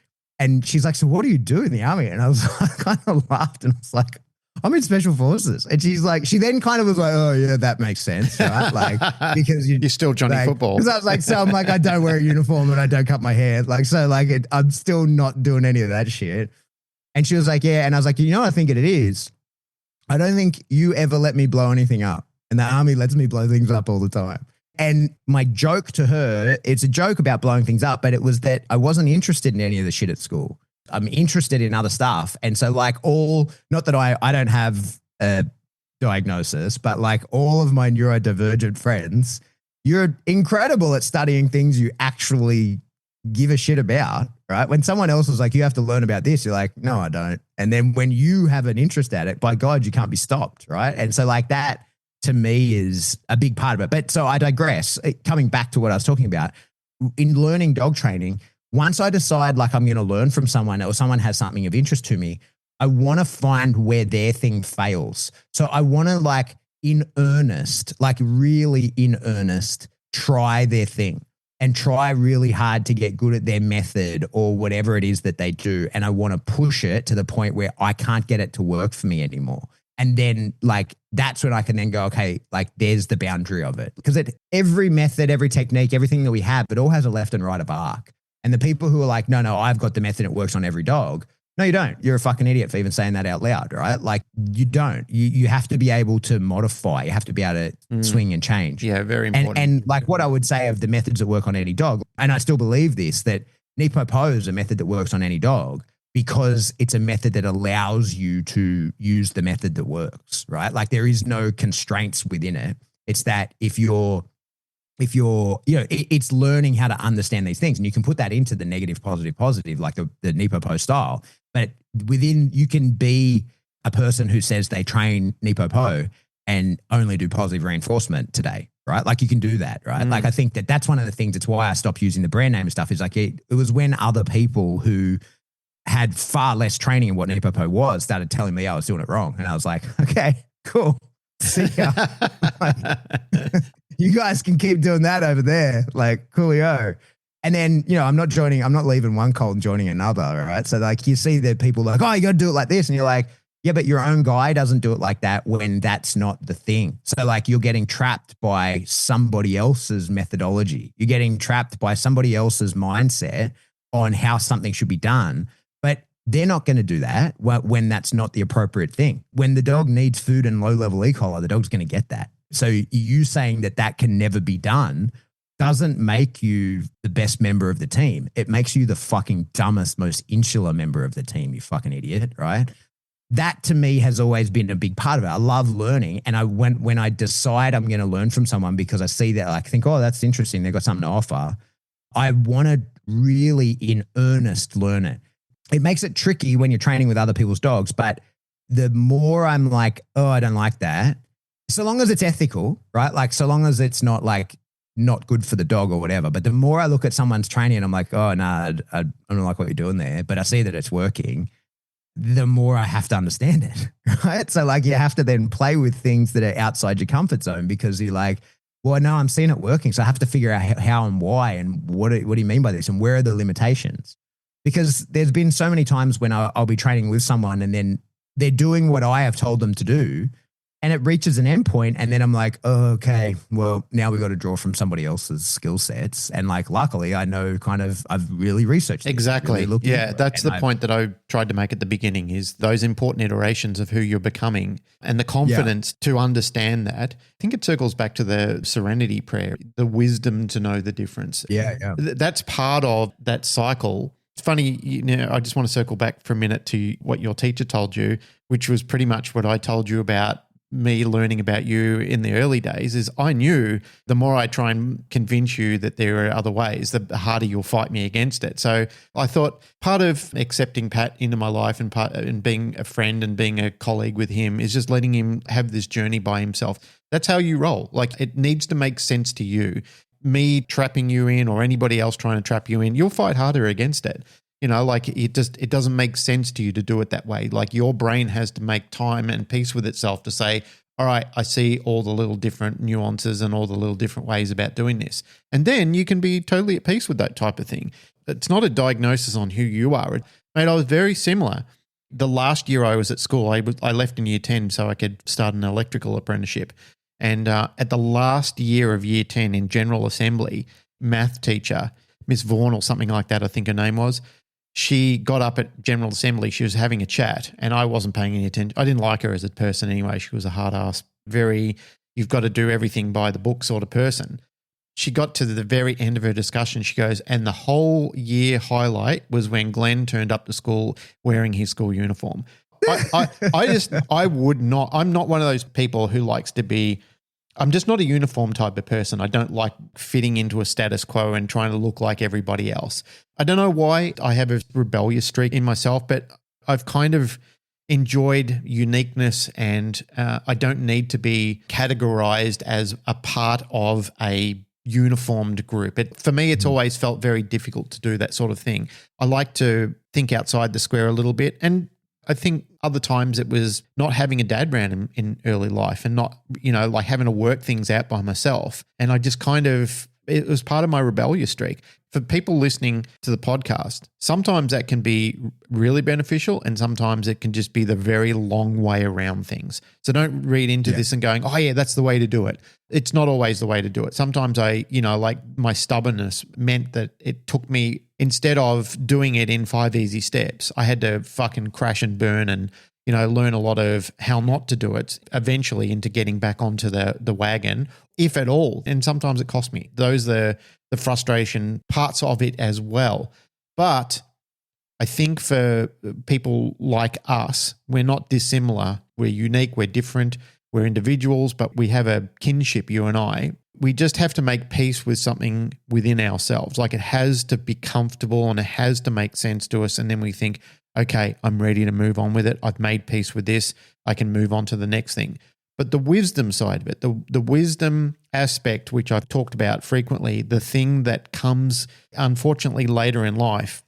she's like, so what do you do in the army? And I was like, I kind of laughed and I was like, I'm in special forces. And she's like, she then kind of was like, oh yeah, that makes sense, right? Like, because you're still Johnny Football. Because I was like, so I'm like, I don't wear a uniform and I don't cut my hair. Like, so like I'm still not doing any of that shit. And she was like, yeah. And I was like, you know what I think it is? I don't think you ever let me blow anything up. And the army lets me blow things up all the time. And my joke to her, it's a joke about blowing things up, but it was that I wasn't interested in any of the shit at school. I'm interested in other stuff. And so like not that I don't have a diagnosis, but like all of my neurodivergent friends, you're incredible at studying things you actually give a shit about, right? When someone else is like, you have to learn about this, you're like, no, I don't. And then when you have an interest at it, by God, you can't be stopped, right? And so like that to me is a big part of it. But so I digress. Coming back to what I was talking about, in learning dog training, once I decide like I'm going to learn from someone or someone has something of interest to me, I want to find where their thing fails. So I want to like in earnest, like really in earnest, try their thing and try really hard to get good at their method or whatever it is that they do. And I want to push it to the point where I can't get it to work for me anymore. And then like, that's when I can then go, okay, like there's the boundary of it. Because every method, every technique, everything that we have, it all has a left and right of arc. And the people who are like, no, I've got the method, it works on every dog. No, you don't. You're a fucking idiot for even saying that out loud, right? Like you don't. You have to be able to modify. You have to be able to swing and change. Yeah, very important. And like what I would say of the methods that work on any dog, and I still believe this, that Nipo is a method that works on any dog because it's a method that allows you to use the method that works, right? Like there is no constraints within it. It's that if you're, it's learning how to understand these things, and you can put that into the negative, positive, like the Nipo style. But within, you can be a person who says they train Nipo and only do positive reinforcement today, right? Like you can do that, right? Like I think that's one of the things. It's why I stopped using the brand name and stuff. Is like it was when other people who had far less training in what Nipo was started telling me I was doing it wrong, and I was like, okay, cool, see ya. You guys can keep doing that over there, like coolio. And then, I'm not leaving one cult and joining another, right? So like you see the people like, oh, you got to do it like this. And you're like, yeah, but your own guy doesn't do it like that when that's not the thing. So like you're getting trapped by somebody else's methodology. You're getting trapped by somebody else's mindset on how something should be done. But they're not going to do that when that's not the appropriate thing. When the dog needs food and low-level E. coli, the dog's going to get that. So you saying that can never be done doesn't make you the best member of the team. It makes you the fucking dumbest, most insular member of the team, you fucking idiot, right? That to me has always been a big part of it. I love learning. And when I decide I'm going to learn from someone because I see that, I think, oh, that's interesting, they've got something to offer, I want to really in earnest learn it. It makes it tricky when you're training with other people's dogs, but the more I'm like, oh, I don't like that, so long as it's ethical, right? Like so long as it's not like not good for the dog or whatever. But the more I look at someone's training and I'm like, oh, no, I don't like what you're doing there, but I see that it's working, the more I have to understand it, right? So like you have to then play with things that are outside your comfort zone because you're like, well, no, I'm seeing it working. So I have to figure out how and why and what do you mean by this and where are the limitations? Because there's been so many times when I'll be training with someone and then they're doing what I have told them to do and it reaches an endpoint and then I'm like, oh, okay, well, now we've got to draw from somebody else's skill sets. And like, luckily I know I've really researched. Exactly. Really yeah. That's the point that I tried to make at the beginning is those important iterations of who you're becoming and the confidence to understand that. I think it circles back to the serenity prayer, the wisdom to know the difference. Yeah. That's part of that cycle. It's funny, I just want to circle back for a minute to what your teacher told you, which was pretty much what I told you about me learning about you in the early days is I knew the more I try and convince you that there are other ways, the harder you'll fight me against it. So I thought part of accepting Pat into my life and being a friend and being a colleague with him is just letting him have this journey by himself. That's how you roll. Like, it needs to make sense to you. Me trapping you in or anybody else trying to trap you in, you'll fight harder against it. Like it doesn't make sense to you to do it that way. Like, your brain has to make time and peace with itself to say, all right, I see all the little different nuances and all the little different ways about doing this. And then you can be totally at peace with that type of thing. It's not a diagnosis on who you are. Mate, I was very similar. The last year I was at school, I left in year 10 so I could start an electrical apprenticeship. And at the last year of year 10 in General Assembly, math teacher, Miss Vaughan or something like that, I think her name was, she got up at General Assembly. She was having a chat and I wasn't paying any attention. I didn't like her as a person anyway. She was a hard ass, very, you've got to do everything by the book sort of person. She got to the very end of her discussion. She goes, and the whole year highlight was when Glenn turned up to school wearing his school uniform. I'm not one of those people who likes to be, I'm just not a uniform type of person. I don't like fitting into a status quo and trying to look like everybody else. I don't know why I have a rebellious streak in myself, but I've kind of enjoyed uniqueness and I don't need to be categorized as a part of a uniformed group. For me, it's always felt very difficult to do that sort of thing. I like to think outside the square a little bit, and I think other times it was not having a dad around in early life and not, like having to work things out by myself. And I just it was part of my rebellious streak. For people listening to the podcast, sometimes that can be really beneficial and sometimes it can just be the very long way around things. So don't read into this and going, oh yeah, that's the way to do it. It's not always the way to do it. Sometimes like my stubbornness meant that it took me, instead of doing it in 5 easy steps, I had to fucking crash and burn and, learn a lot of how not to do it eventually into getting back onto the wagon, if at all. And sometimes it cost me. Those are the frustration parts of it as well. But I think for people like us, we're not dissimilar. We're unique. We're different. We're individuals, but we have a kinship, you and I. We just have to make peace with something within ourselves. Like, it has to be comfortable and it has to make sense to us. And then we think, okay, I'm ready to move on with it. I've made peace with this. I can move on to the next thing. But the wisdom side of it, the wisdom aspect, which I've talked about frequently, the thing that comes unfortunately later in life,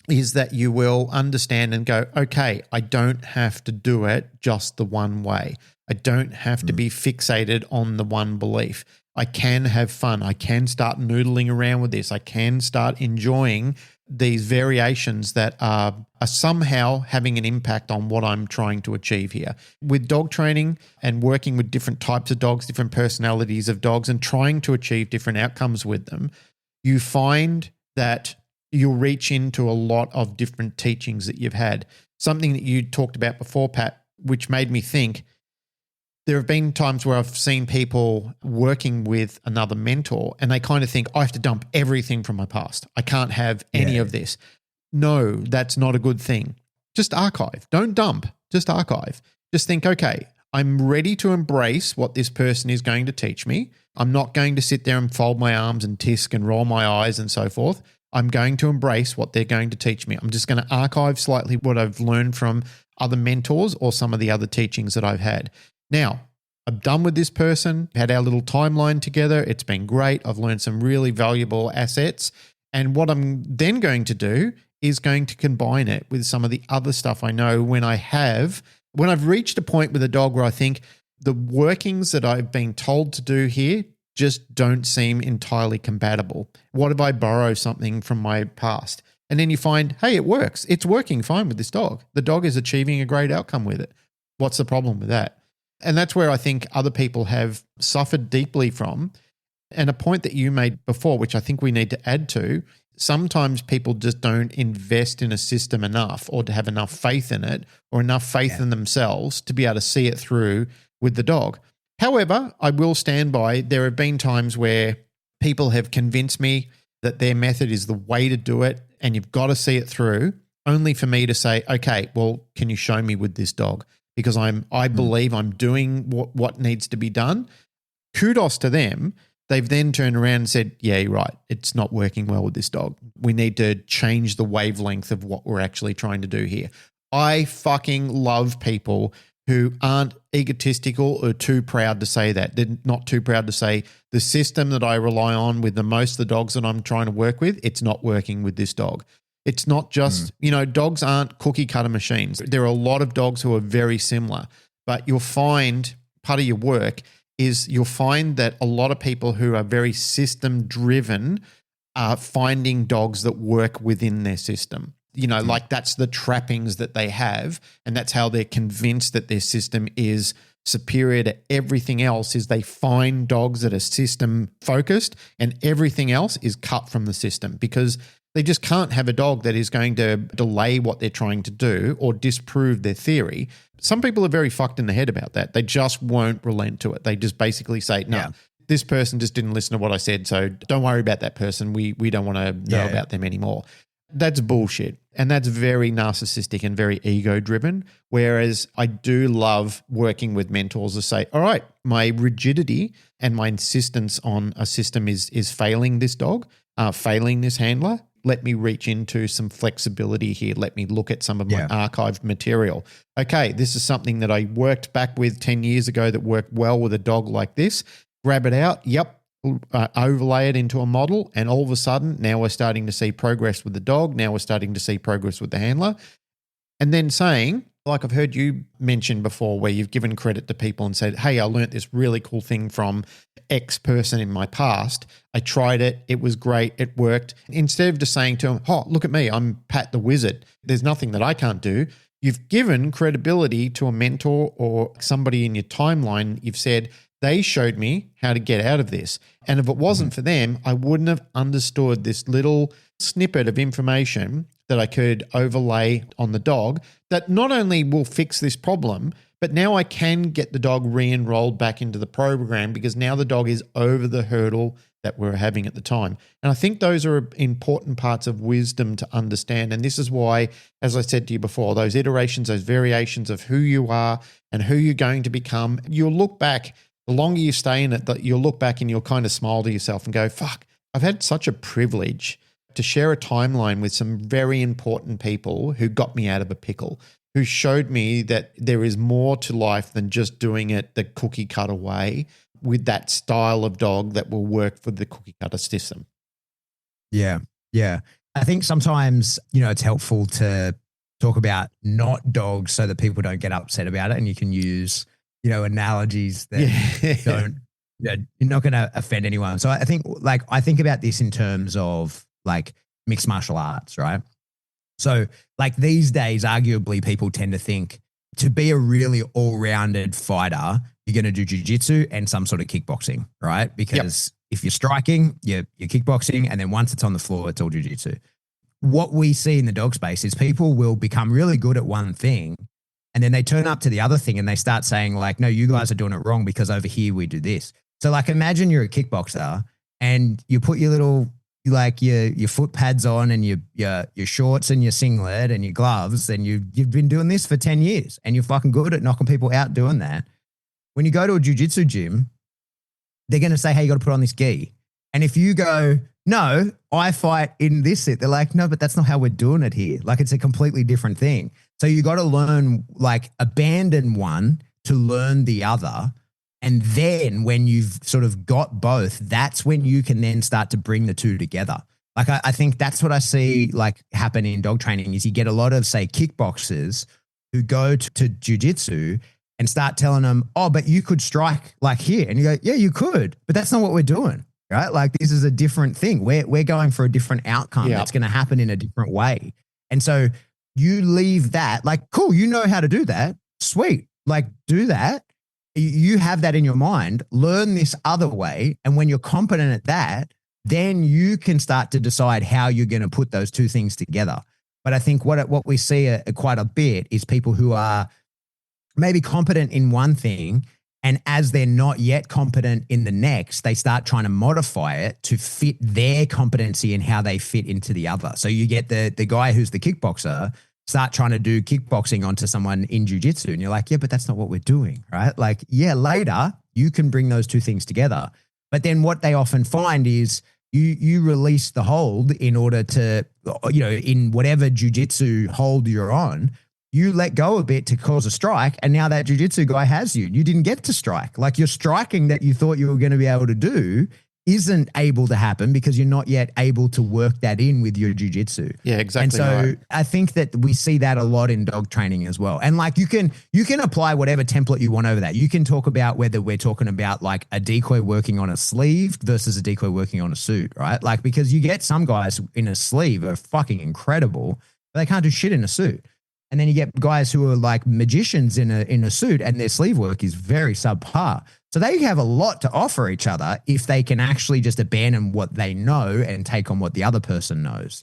is that you will understand and go, okay, I don't have to do it just the one way. I don't have to be fixated on the one belief. I can have fun. I can start noodling around with this. I can start enjoying these variations that are somehow having an impact on what I'm trying to achieve here. With dog training and working with different types of dogs, different personalities of dogs, and trying to achieve different outcomes with them, you find that you'll reach into a lot of different teachings that you've had. Something that you talked about before, Pat, which made me think, there have been times where I've seen people working with another mentor and they kind of think, I have to dump everything from my past. I can't have any of this. No, that's not a good thing. Just archive. Don't dump. Just archive. Just think, okay, I'm ready to embrace what this person is going to teach me. I'm not going to sit there and fold my arms and tisk and roll my eyes and so forth. I'm going to embrace what they're going to teach me. I'm just going to archive slightly what I've learned from other mentors or some of the other teachings that I've had. Now, I'm done with this person, had our little timeline together. It's been great. I've learned some really valuable assets. And what I'm then going to do is going to combine it with some of the other stuff I know when I've reached a point with a dog where I think the workings that I've been told to do here just don't seem entirely compatible. What if I borrow something from my past? And then you find, hey, it works. It's working fine with this dog. The dog is achieving a great outcome with it. What's the problem with that? And that's where I think other people have suffered deeply from. And a point that you made before, which I think we need to add to, sometimes people just don't invest in a system enough or to have enough faith in it or enough faith in themselves to be able to see it through with the dog. However, I will stand by, there have been times where people have convinced me that their method is the way to do it and you've got to see it through, only for me to say, okay, well, can you show me with this dog? because I believe I'm doing what needs to be done. Kudos to them. They've then turned around and said, yeah, you're right. It's not working well with this dog. We need to change the wavelength of what we're actually trying to do here. I fucking love people who aren't egotistical or too proud to say that. They're not too proud to say the system that I rely on with the most of the dogs that I'm trying to work with, it's not working with this dog. It's not just, dogs aren't cookie cutter machines. There are a lot of dogs who are very similar, but you'll find part of your work is you'll find that a lot of people who are very system driven are finding dogs that work within their system. Like that's the trappings that they have, and that's how they're convinced that their system is superior to everything else, is they find dogs that are system focused and everything else is cut from the system, because they just can't have a dog that is going to delay what they're trying to do or disprove their theory. Some people are very fucked in the head about that. They just won't relent to it. They just basically say, no, this person just didn't listen to what I said, so don't worry about that person. We don't want to know about them anymore. That's bullshit. And that's very narcissistic and very ego driven. Whereas I do love working with mentors to say, all right, my rigidity and my insistence on a system is failing this dog, failing this handler. Let me reach into some flexibility here. Let me look at some of my archived material. Okay, this is something that I worked back with 10 years ago that worked well with a dog like this. Grab it out. Yep. Overlay it into a model, and all of a sudden now we're starting to see progress with the dog. Now we're starting to see progress with the handler. And then saying, like I've heard you mention before, where you've given credit to people and said, hey, I learned this really cool thing from X person in my past. I tried it. It was great. It worked. Instead of just saying to them, oh, look at me, I'm Pat the Wizard. There's nothing that I can't do. You've given credibility to a mentor or somebody in your timeline. You've said, they showed me how to get out of this. And if it wasn't for them, I wouldn't have understood this little snippet of information that I could overlay on the dog that not only will fix this problem, but now I can get the dog re-enrolled back into the program because now the dog is over the hurdle that we were having at the time. And I think those are important parts of wisdom to understand. And this is why, as I said to you before, those iterations, those variations of who you are and who you're going to become, you'll look back. The longer you stay in it, you'll look back and you'll kind of smile to yourself and go, fuck, I've had such a privilege to share a timeline with some very important people who got me out of a pickle, who showed me that there is more to life than just doing it the cookie cutter way with that style of dog that will work for the cookie cutter system. Yeah. Yeah. I think sometimes, it's helpful to talk about not dogs so that people don't get upset about it, and you can use analogies that don't, you're not going to offend anyone. So I think about this in terms of like mixed martial arts, right? So like these days, arguably people tend to think to be a really all-rounded fighter, you're going to do jiu-jitsu and some sort of kickboxing, right? Because if you're striking, you're kickboxing, and then once it's on the floor, it's all jiu-jitsu. What we see in the dog space is people will become really good at one thing, and then they turn up to the other thing and they start saying like, no, you guys are doing it wrong because over here we do this. So like imagine you're a kickboxer and you put your little, like your foot pads on and your shorts and your singlet and your gloves, and you've been doing this for 10 years and you're fucking good at knocking people out doing that. When you go to a jiu-jitsu gym, they're going to say, hey, you got to put on this gi. And if you go, no, I fight in this set, they're like, no, but that's not how we're doing it here. Like it's a completely different thing. So you got to learn, like abandon one to learn the other. And then when you've sort of got both, that's when you can then start to bring the two together. Like I think that's what I see like happen in dog training is you get a lot of, say, kickboxers who go to jiu-jitsu and start telling them, oh, but you could strike like here. And you go, yeah, you could, but that's not what we're doing, right? Like this is a different thing. We're going for a different outcome that's going to happen in a different way. And so you leave that like, cool, you know how to do that. Sweet. Like do that. You have that in your mind, learn this other way. And when you're competent at that, then you can start to decide how you're going to put those two things together. But I think what we see quite a bit is people who are maybe competent in one thing, and as they're not yet competent in the next, they start trying to modify it to fit their competency and how they fit into the other. So you get the guy who's the kickboxer start trying to do kickboxing onto someone in jiu-jitsu. And you're like, yeah, but that's not what we're doing, right? Like, yeah, later you can bring those two things together. But then what they often find is you release the hold in order to, in whatever jiu-jitsu hold you're on, you let go a bit to cause a strike. And now that jiu-jitsu guy has you. You didn't get to strike. Like, your striking that you thought you were going to be able to do isn't able to happen because you're not yet able to work that in with your jiu-jitsu. Yeah, exactly. And so right. I think that we see that a lot in dog training as well. And like, you can apply whatever template you want over that. You can talk about whether we're talking about like a decoy working on a sleeve versus a decoy working on a suit, right? Like, because you get some guys in a sleeve are fucking incredible, but they can't do shit in a suit. And then you get guys who are like magicians in a suit and their sleeve work is very subpar. So they have a lot to offer each other if they can actually just abandon what they know and take on what the other person knows,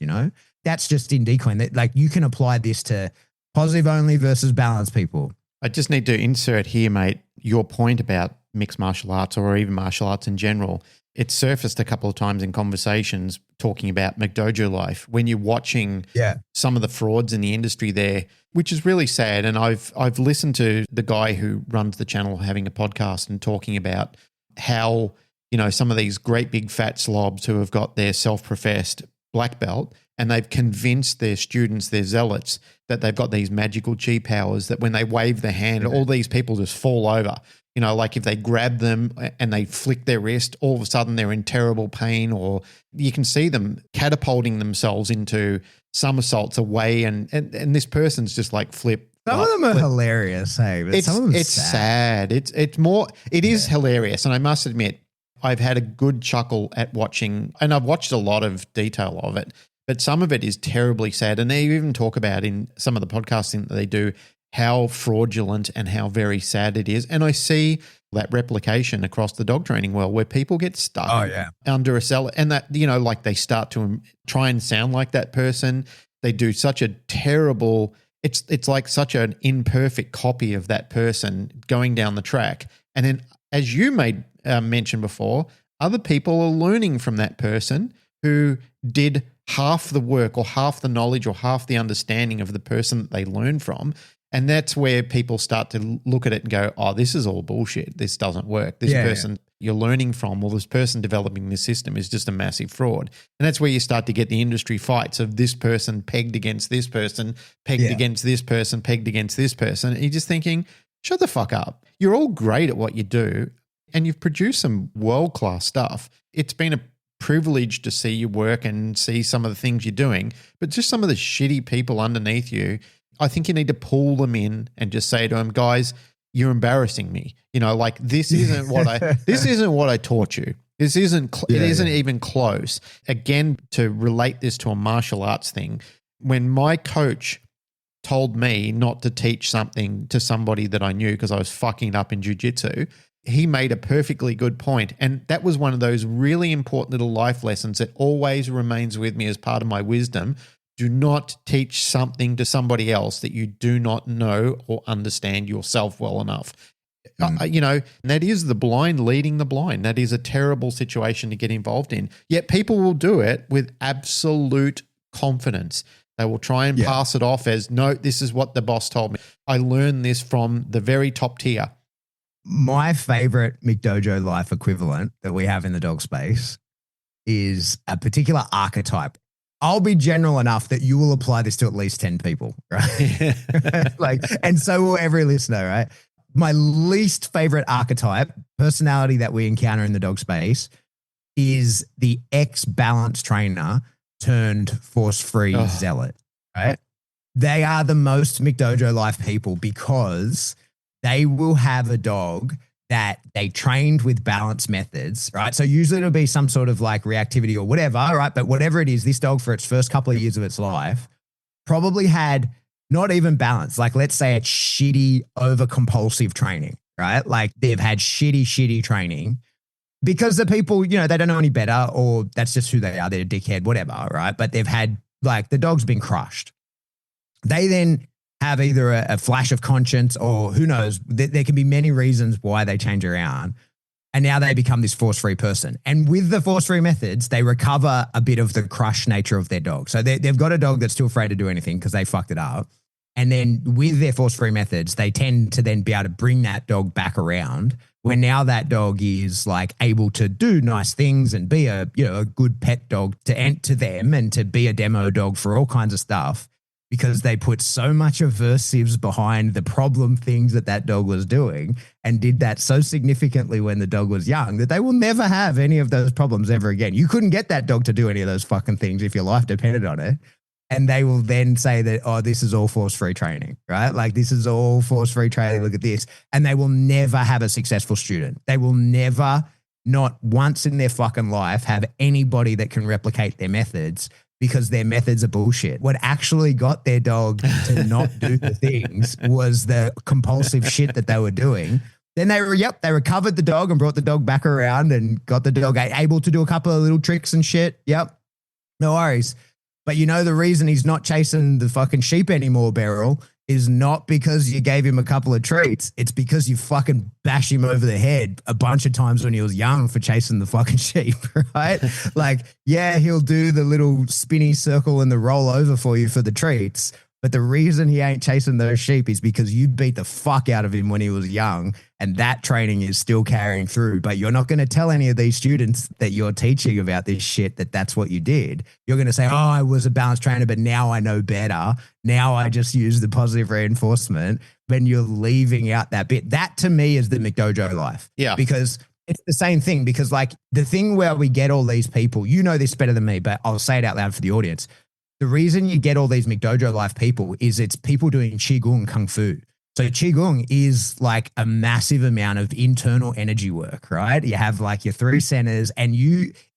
That's just in decoying. That, like, you can apply this to positive only versus balanced people. I just need to insert here, mate, your point about mixed martial arts or even martial arts in general. It's surfaced a couple of times in conversations talking about McDojo life when you're watching some of the frauds in the industry there, which is really sad. And I've listened to the guy who runs the channel having a podcast and talking about how, some of these great big fat slobs who have got their self-professed black belt and they've convinced their students, their zealots, that they've got these magical chi powers that when they wave their hand, all these people just fall over. Like if they grab them and they flick their wrist, all of a sudden they're in terrible pain, or you can see them catapulting themselves into somersaults away. And this person's just like flip. Some of them are hilarious, hey? But some of them it's sad. It is hilarious. And I must admit, I've had a good chuckle at watching, and I've watched a lot of detail of it, but some of it is terribly sad. And they even talk about in some of the podcasting that they do, how fraudulent and how very sad it is. And I see that replication across the dog training world where people get stuck under a cell and that, like they start to try and sound like that person. They do such a terrible, it's like such an imperfect copy of that person going down the track. And then as you made mention before, other people are learning from that person who did half the work or half the knowledge or half the understanding of the person that they learned from. And that's where people start to look at it and go, oh, this is all bullshit. This doesn't work. This person you're learning from, or this person developing this system is just a massive fraud. And that's where you start to get the industry fights of this person pegged against this person, pegged against this person, pegged against this person. And you're just thinking, shut the fuck up. You're all great at what you do and you've produced some world-class stuff. It's been a privilege to see your work and see some of the things you're doing, but just some of the shitty people underneath you, I think you need to pull them in and just say to them, guys, you're embarrassing me. Like this isn't what I taught you. This isn't, it isn't even close. Again, to relate this to a martial arts thing, when my coach told me not to teach something to somebody that I knew because I was fucking up in jiu-jitsu, he made a perfectly good point. And that was one of those really important little life lessons that always remains with me as part of my wisdom. Do not teach something to somebody else that you do not know or understand yourself well enough. And that is the blind leading the blind. That is a terrible situation to get involved in. Yet people will do it with absolute confidence. They will try and pass it off as, no, this is what the boss told me. I learned this from the very top tier. My favorite McDojo life equivalent that we have in the dog space is a particular archetype. I'll be general enough that you will apply this to at least 10 people, right? And so will every listener, right? My least favorite archetype, personality that we encounter in the dog space is the ex-balance trainer turned force-free zealot, right? They are the most McDojo life people because they will have a dog that they trained with balance methods, right? So usually it'll be some sort of like reactivity or whatever, right? But whatever it is, this dog for its first couple of years of its life probably had not even balance. Like let's say it's shitty over compulsive training, right? Like they've had shitty training because the people, they don't know any better or that's just who they are. They're a dickhead, whatever, right? But they've had like the dog's been crushed. They then have either a flash of conscience or who knows, there can be many reasons why they change around. And now they become this force-free person. And with the force-free methods, they recover a bit of the crush nature of their dog. So they've got a dog that's still afraid to do anything because they fucked it up. And then with their force-free methods, they tend to then be able to bring that dog back around, where now that dog is like able to do nice things and be a good pet dog to them and to be a demo dog for all kinds of stuff, because they put so much aversives behind the problem things that dog was doing and did that so significantly when the dog was young that they will never have any of those problems ever again. You couldn't get that dog to do any of those fucking things if your life depended on it. And they will then say that, oh, this is all force-free training, right? Like, this is all force-free training. Look at this. And they will never have a successful student. They will never, not once in their fucking life, have anybody that can replicate their methods, because their methods are bullshit. What actually got their dog to not do the things was the compulsive shit that they were doing. Then they recovered the dog and brought the dog back around and got the dog able to do a couple of little tricks and shit. Yep. No worries. But the reason he's not chasing the fucking sheep anymore, Beryl, is not because you gave him a couple of treats. It's because you fucking bash him over the head a bunch of times when he was young for chasing the fucking sheep, right? Like, yeah, he'll do the little spinny circle and the roll over for you for the treats. But the reason he ain't chasing those sheep is because you beat the fuck out of him when he was young, and that training is still carrying through. But you're not going to tell any of these students that you're teaching about this shit that that's what you did. You're going to say, oh, I was a balanced trainer, but now I know better. Now I just use the positive reinforcement. When you're leaving out that bit, that to me is the McDojo life. Yeah. Because it's the same thing, because like the thing where we get all these people, you know this better than me, but I'll say it out loud for the audience. The reason you get all these McDojo life people is it's people doing Qigong Kung Fu. So Qigong is like a massive amount of internal energy work, right? You have like your 3 centers and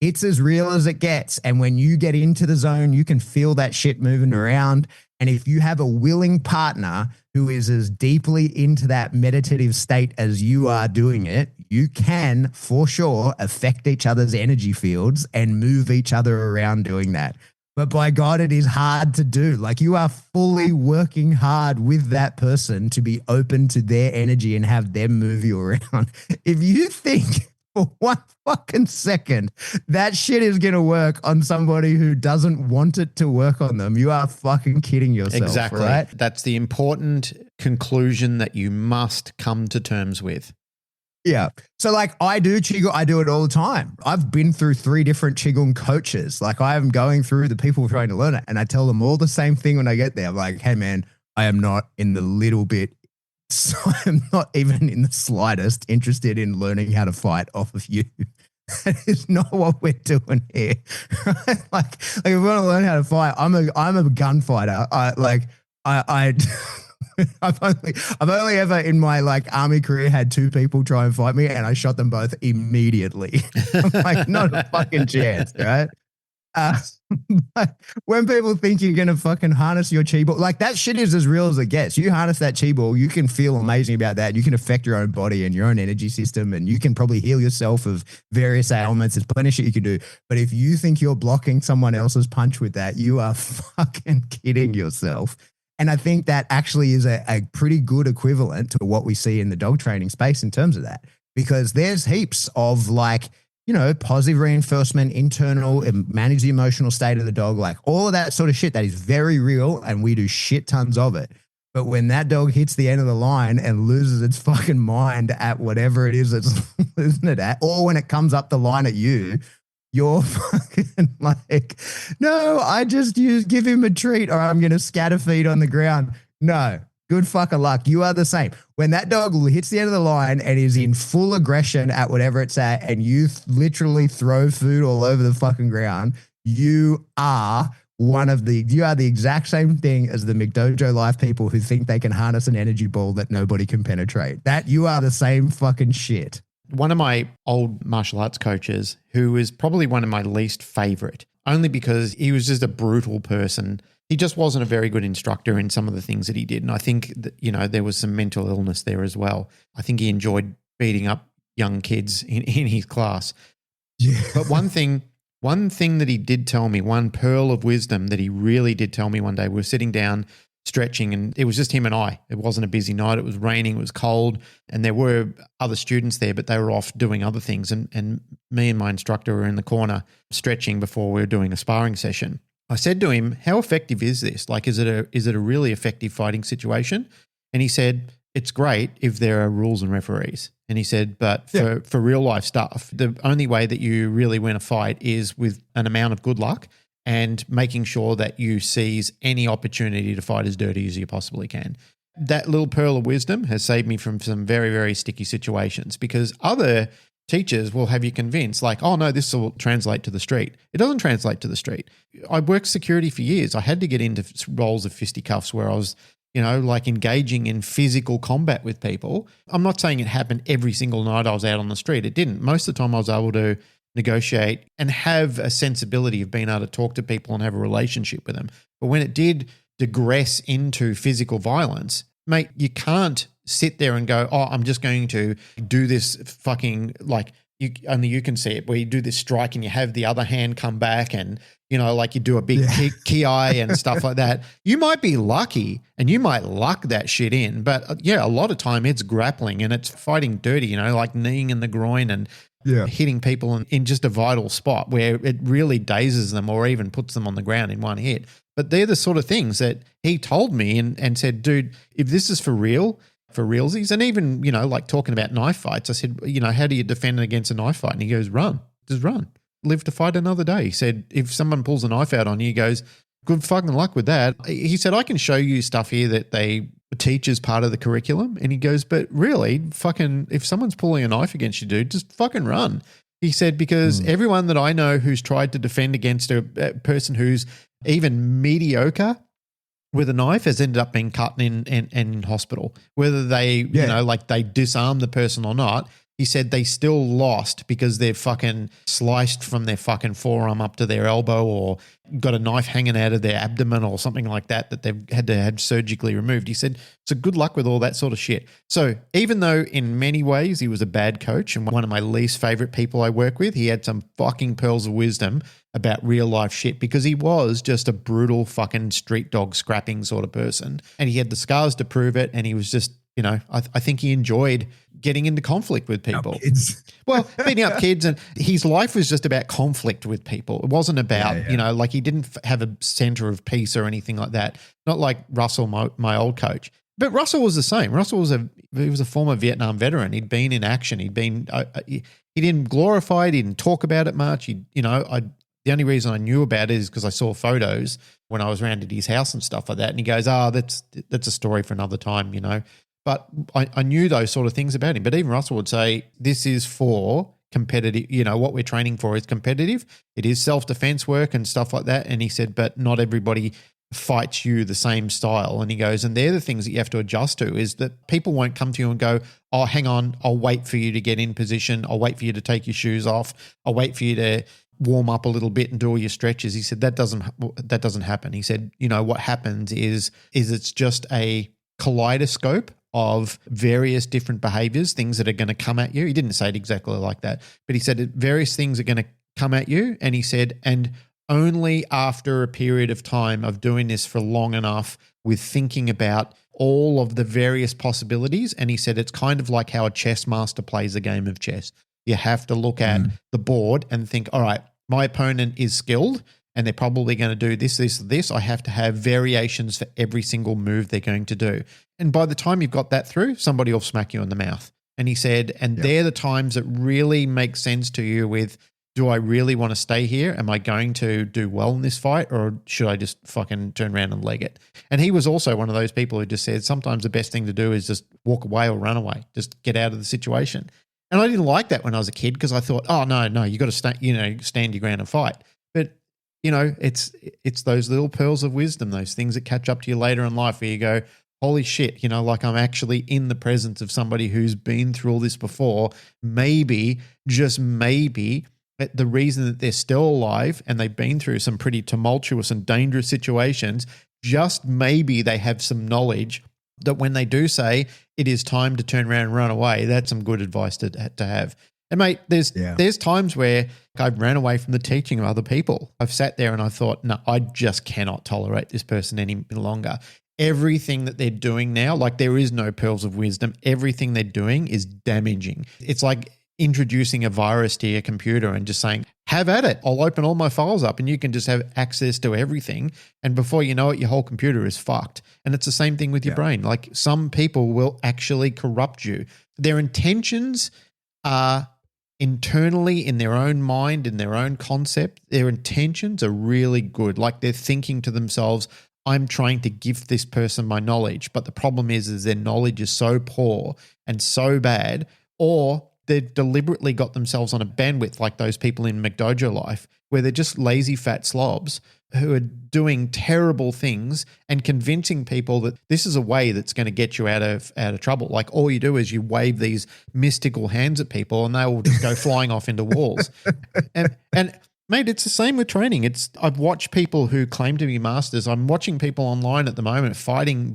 it's as real as it gets. And when you get into the zone, you can feel that shit moving around. And if you have a willing partner who is as deeply into that meditative state as you are doing it, you can for sure affect each other's energy fields and move each other around doing that. But by God, it is hard to do. Like, you are fully working hard with that person to be open to their energy and have them move you around. If you think for one fucking second that shit is going to work on somebody who doesn't want it to work on them, you are fucking kidding yourself. Exactly. Right? That's the important conclusion that you must come to terms with. Yeah. So like I do Qigong, I do it all the time. I've been through 3 different Qigong coaches. Like I am going through the people trying to learn it, and I tell them all the same thing when I get there. I'm like, hey man, I am not in the little bit, so I'm not even in the slightest interested in learning how to fight off of you. That is not what we're doing here. like if we want to learn how to fight, I'm a gunfighter. I've only ever in my like army career had 2 people try and fight me, and I shot them both immediately. I'm like, not a fucking chance, right? But when people think you're gonna fucking harness your chi ball, like that shit is as real as it gets. You harness that chi ball, you can feel amazing about that. You can affect your own body and your own energy system, and you can probably heal yourself of various ailments. There's plenty of shit you can do. But if you think you're blocking someone else's punch with that, you are fucking kidding yourself. And I think that actually is a pretty good equivalent to what we see in the dog training space in terms of that, because there's heaps of like, positive reinforcement, internal, manage the emotional state of the dog, like all of that sort of shit that is very real, and we do shit tons of it. But when that dog hits the end of the line and loses its fucking mind at whatever it is it's losing it at, or when it comes up the line at you, you're fucking like, no, I just give him a treat or I'm going to scatter feed on the ground. No, good fucking luck. You are the same. When that dog hits the end of the line and is in full aggression at whatever it's at, and you literally throw food all over the fucking ground, you are the exact same thing as the McDojo life people who think they can harness an energy ball that nobody can penetrate. That you are the same fucking shit. One of my old martial arts coaches, who is probably one of my least favorite, only because he was just a brutal person. He just wasn't a very good instructor in some of the things that he did. And I think that, there was some mental illness there as well. I think he enjoyed beating up young kids in his class. Yeah. But one thing that he did tell me, one pearl of wisdom that he really did tell me one day, we were sitting down stretching, and it was just him and I. It wasn't a busy night. It was raining. It was cold, and there were other students there, but they were off doing other things. And me and my instructor were in the corner stretching before we were doing a sparring session. I said to him, "How effective is this? Like, is it a really effective fighting situation?" And he said, "It's great if there are rules and referees." And he said, "But for real life stuff, the only way that you really win a fight is with an amount of good luck and making sure that you seize any opportunity to fight as dirty as you possibly can." That little pearl of wisdom has saved me from some very, very sticky situations, because other teachers will have you convinced like, "Oh no, this will translate to the street." It doesn't translate to the street. I worked security for years. I had to get into roles of fisticuffs where I was, like engaging in physical combat with people. I'm not saying it happened every single night I was out on the street. It didn't. Most of the time I was able to negotiate and have a sensibility of being able to talk to people and have a relationship with them. But when it did digress into physical violence, mate, you can't sit there and go, "Oh, I'm just going to do this fucking like only you can see it, where you do this strike and you have the other hand come back and, like you do a big ki and stuff like that." You might be lucky and you might luck that shit in, but a lot of time it's grappling and it's fighting dirty, like kneeing in the groin and hitting people in just a vital spot where it really dazes them or even puts them on the ground in one hit. But they're the sort of things that he told me and said, "Dude, if this is for real, for realsies," and even, like talking about knife fights, I said, "How do you defend against a knife fight?" And he goes, "Run, just run, live to fight another day." He said, "If someone pulls a knife out on you," he goes, "Good fucking luck with that." He said, "I can show you stuff here that they teach as part of the curriculum." And he goes, "But really, fucking, if someone's pulling a knife against you, dude, just fucking run." He said, because everyone that I know who's tried to defend against a person who's even mediocre with a knife has ended up being cut in hospital, whether they, they disarm the person or not. He said they still lost because they're fucking sliced from their fucking forearm up to their elbow or got a knife hanging out of their abdomen or something like that they've had to have surgically removed. He said, so good luck with all that sort of shit. So even though in many ways he was a bad coach and one of my least favorite people I work with, he had some fucking pearls of wisdom about real life shit, because he was just a brutal fucking street dog scrapping sort of person. And he had the scars to prove it. And he was just, I think he enjoyed getting into conflict with people. Well, beating up kids, and his life was just about conflict with people. It wasn't about, like he didn't have a center of peace or anything like that. Not like Russell, my old coach. But Russell was the same. Russell was a former Vietnam veteran. He'd been in action. He'd been, he didn't glorify it. He didn't talk about it much. The only reason I knew about it is because I saw photos when I was around at his house and stuff like that. And he goes, that's a story for another time, But I knew those sort of things about him. But even Russell would say, this is for competitive, what we're training for is competitive. It is self-defense work and stuff like that. And he said, but not everybody fights you the same style. And he goes, and they're the things that you have to adjust to, is that people won't come to you and go, "Oh, hang on, I'll wait for you to get in position. I'll wait for you to take your shoes off. I'll wait for you to warm up a little bit and do all your stretches." He said, that doesn't happen. He said, what happens is it's just a kaleidoscope of various different behaviors, things that are going to come at you. He didn't say it exactly like that, but he said that various things are going to come at you. And he said, and only after a period of time of doing this for long enough with thinking about all of the various possibilities. And he said, it's kind of like how a chess master plays a game of chess. You have to look at the board and think, all right, my opponent is skilled and they're probably going to do this, this, this. I have to have variations for every single move they're going to do. And by the time you've got that through, somebody will smack you in the mouth. And he said, and they're the times that really make sense to you with, do I really want to stay here? Am I going to do well in this fight, or should I just fucking turn around and leg it? And he was also one of those people who just said, sometimes the best thing to do is just walk away or run away, just get out of the situation. And I didn't like that when I was a kid, because I thought, oh, no, you got to stand your ground and fight. But, it's those little pearls of wisdom, those things that catch up to you later in life where you go, holy shit, like I'm actually in the presence of somebody who's been through all this before. Maybe, just maybe, the reason that they're still alive and they've been through some pretty tumultuous and dangerous situations, just maybe they have some knowledge that when they do say it is time to turn around and run away, that's some good advice to have. And mate, there's times where I've ran away from the teaching of other people. I've sat there and I thought, no, I just cannot tolerate this person any longer. everything that they're doing now, like there is no pearls of wisdom. Everything they're doing is damaging. It's like introducing a virus to your computer and just saying, have at it. I'll open all my files up and you can just have access to everything. And before you know it, your whole computer is fucked. And it's the same thing with your brain. Like some people will actually corrupt you. Their intentions are internally in their own mind, in their own concept. Their intentions are really good. Like they're thinking to themselves, I'm trying to give this person my knowledge. But the problem is their knowledge is so poor and so bad, or they've deliberately got themselves on a bandwidth like those people in McDojo Life, where they're just lazy fat slobs who are doing terrible things and convincing people that this is a way that's going to get you out of trouble. Like all you do is you wave these mystical hands at people and they will just go flying off into walls. And mate, it's the same with training. I've watched people who claim to be masters. I'm watching people online at the moment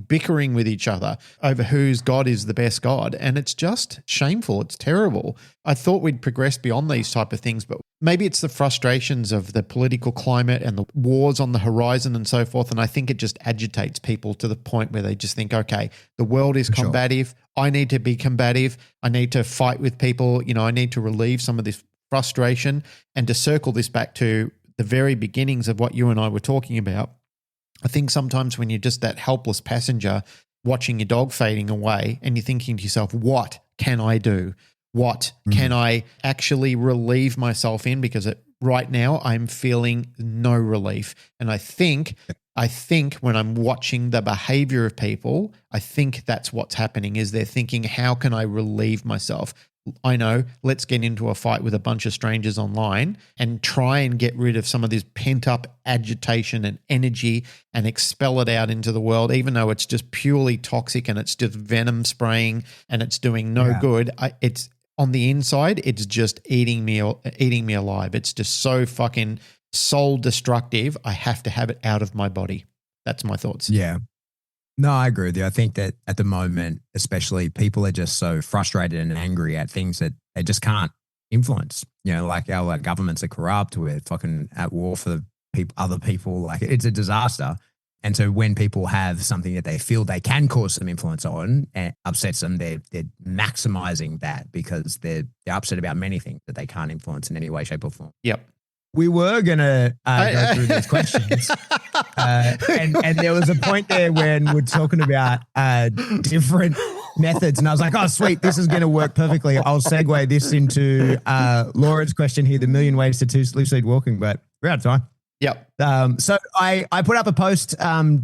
bickering with each other over whose God is the best God. And it's just shameful. It's terrible. I thought we'd progress beyond these type of things, but maybe it's the frustrations of the political climate and the wars on the horizon and so forth. And I think it just agitates people to the point where they just think, okay, the world is combative. Sure. I need to be combative. I need to fight with people. I need to relieve some of this frustration. And to circle this back to the very beginnings of what you and I were talking about, I think sometimes when you're just that helpless passenger watching your dog fading away and you're thinking to yourself, what can I do? What can I actually relieve myself in? Because right now I'm feeling no relief. And I think when I'm watching the behavior of people, I think that's what's happening is they're thinking, how can I relieve myself? I know, let's get into a fight with a bunch of strangers online and try and get rid of some of this pent-up agitation and energy and expel it out into the world, even though it's just purely toxic and it's just venom spraying and it's doing no good. It's on the inside, it's just eating me alive. It's just so fucking soul destructive. I have to have it out of my body. That's my thoughts. Yeah. No, I agree with you. I think that at the moment, especially, people are just so frustrated and angry at things that they just can't influence. Like our governments are corrupt. We're fucking at war for other people. Like it's a disaster. And so when people have something that they feel they can cause some influence on and upsets them, they're maximizing that because they're upset about many things that they can't influence in any way, shape or form. Yep. We were going to go through these questions. And there was a point there when we're talking about different methods. And I was like, oh, sweet, this is going to work perfectly. I'll segue this into Laura's question here, the 1,000,000 ways to sleep walking, but we're out of time. Yep. So I put up a post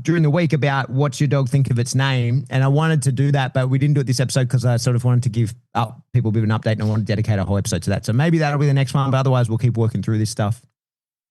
during the week about what's your dog think of its name. And I wanted to do that, but we didn't do it this episode because I sort of wanted to give people a bit of an update and I want to dedicate a whole episode to that. So maybe that'll be the next one, but otherwise we'll keep working through this stuff.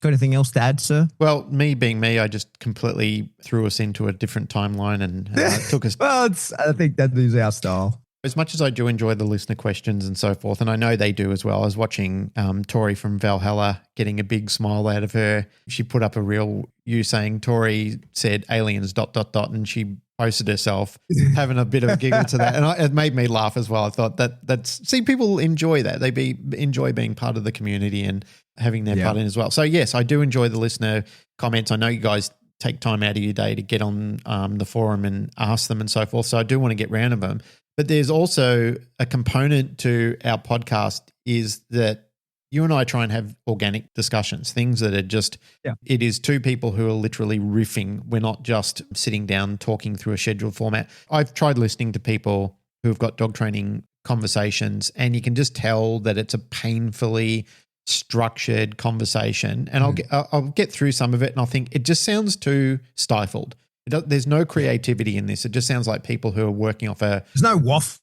Got anything else to add, sir? Well, me being me, I just completely threw us into a different timeline and took us. Well, I think that is our style. As much as I do enjoy the listener questions and so forth, and I know they do as well, I was watching Tori from Valhalla getting a big smile out of her. She put up a reel, you saying Tori said aliens ... and she posted herself having a bit of a giggle to that. And it made me laugh as well. I thought see, people enjoy that. They enjoy being part of the community and having their part in as well. So yes, I do enjoy the listener comments. I know you guys take time out of your day to get on the forum and ask them and so forth. So I do want to get round of them. But there's also a component to our podcast is that you and I try and have organic discussions, things that are just, it is two people who are literally riffing. We're not just sitting down talking through a scheduled format. I've tried listening to people who have got dog training conversations and you can just tell that it's a painfully structured conversation. And I'll get through some of it and I'll think it just sounds too stifled. There's no creativity in this. It just sounds like people who are working off There's no waffle.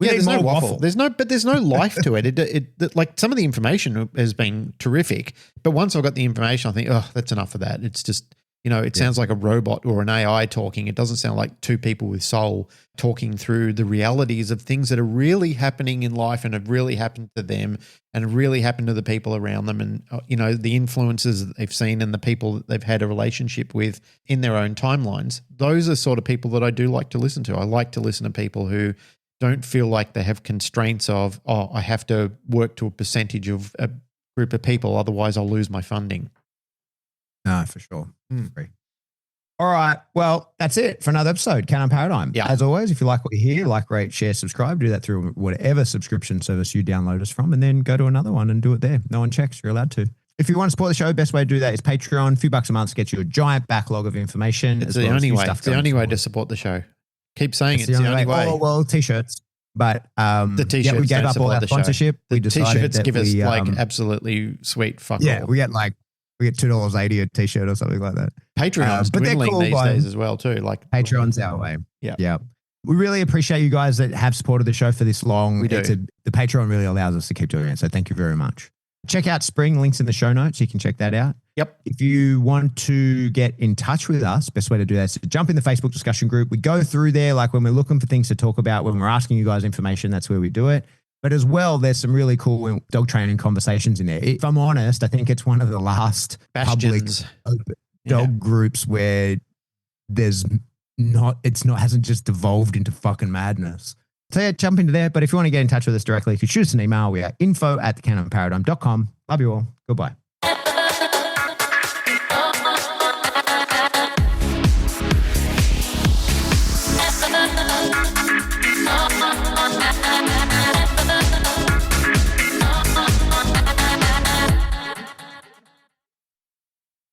There's no waffle. There's no life to it. It like some of the information has been terrific, but once I've got the information, I think, oh, that's enough of that. It's just, it sounds like a robot or an AI talking. It doesn't sound like two people with soul talking through the realities of things that are really happening in life and have really happened to them and have really happened to the people around them and, the influences that they've seen and the people that they've had a relationship with in their own timelines. Those are sort of people that I do like to listen to. I like to listen to people who don't feel like they have constraints of, I have to work to a percentage of a group of people, otherwise I'll lose my funding. No, for sure. Agree. All right. Well, that's it for another episode, Canine Paradigm. Yeah. As always, if you like what you hear, like, rate, share, subscribe. Do that through whatever subscription service you download us from, and then go to another one and do it there. No one checks. You're allowed to. If you want to support the show, best way to do that is Patreon. A few bucks a month gets you a giant backlog of information. It's the only way. It's the only way to support the show. Keep saying it's the only way. Oh, well, t-shirts. But the t-shirts we gave don't up all our support the show. sponsorship. The We decided t-shirts that give us we, absolutely sweet fuck yeah, all. we get $2.80 a t-shirt or something like that. Patreon's but they're dwindling cool, these guys. days as well too. Like Patreon's our way. Yeah. We really appreciate you guys that have supported the show for this long. We do. The Patreon really allows us to keep doing it. So thank you very much. Check out Spring, links in the show notes. You can check that out. Yep. If you want to get in touch with us, best way to do that is to jump in the Facebook discussion group. We go through there, like when we're looking for things to talk about, when we're asking you guys information, that's where we do it. But as well, there's some really cool dog training conversations in there. If I'm honest, I think it's one of the last Bastions. public dog groups where hasn't just devolved into fucking madness. So yeah, jump into there. But if you want to get in touch with us directly, if you shoot us an email, we are info@thecanineparadigm.com. Love you all. Goodbye.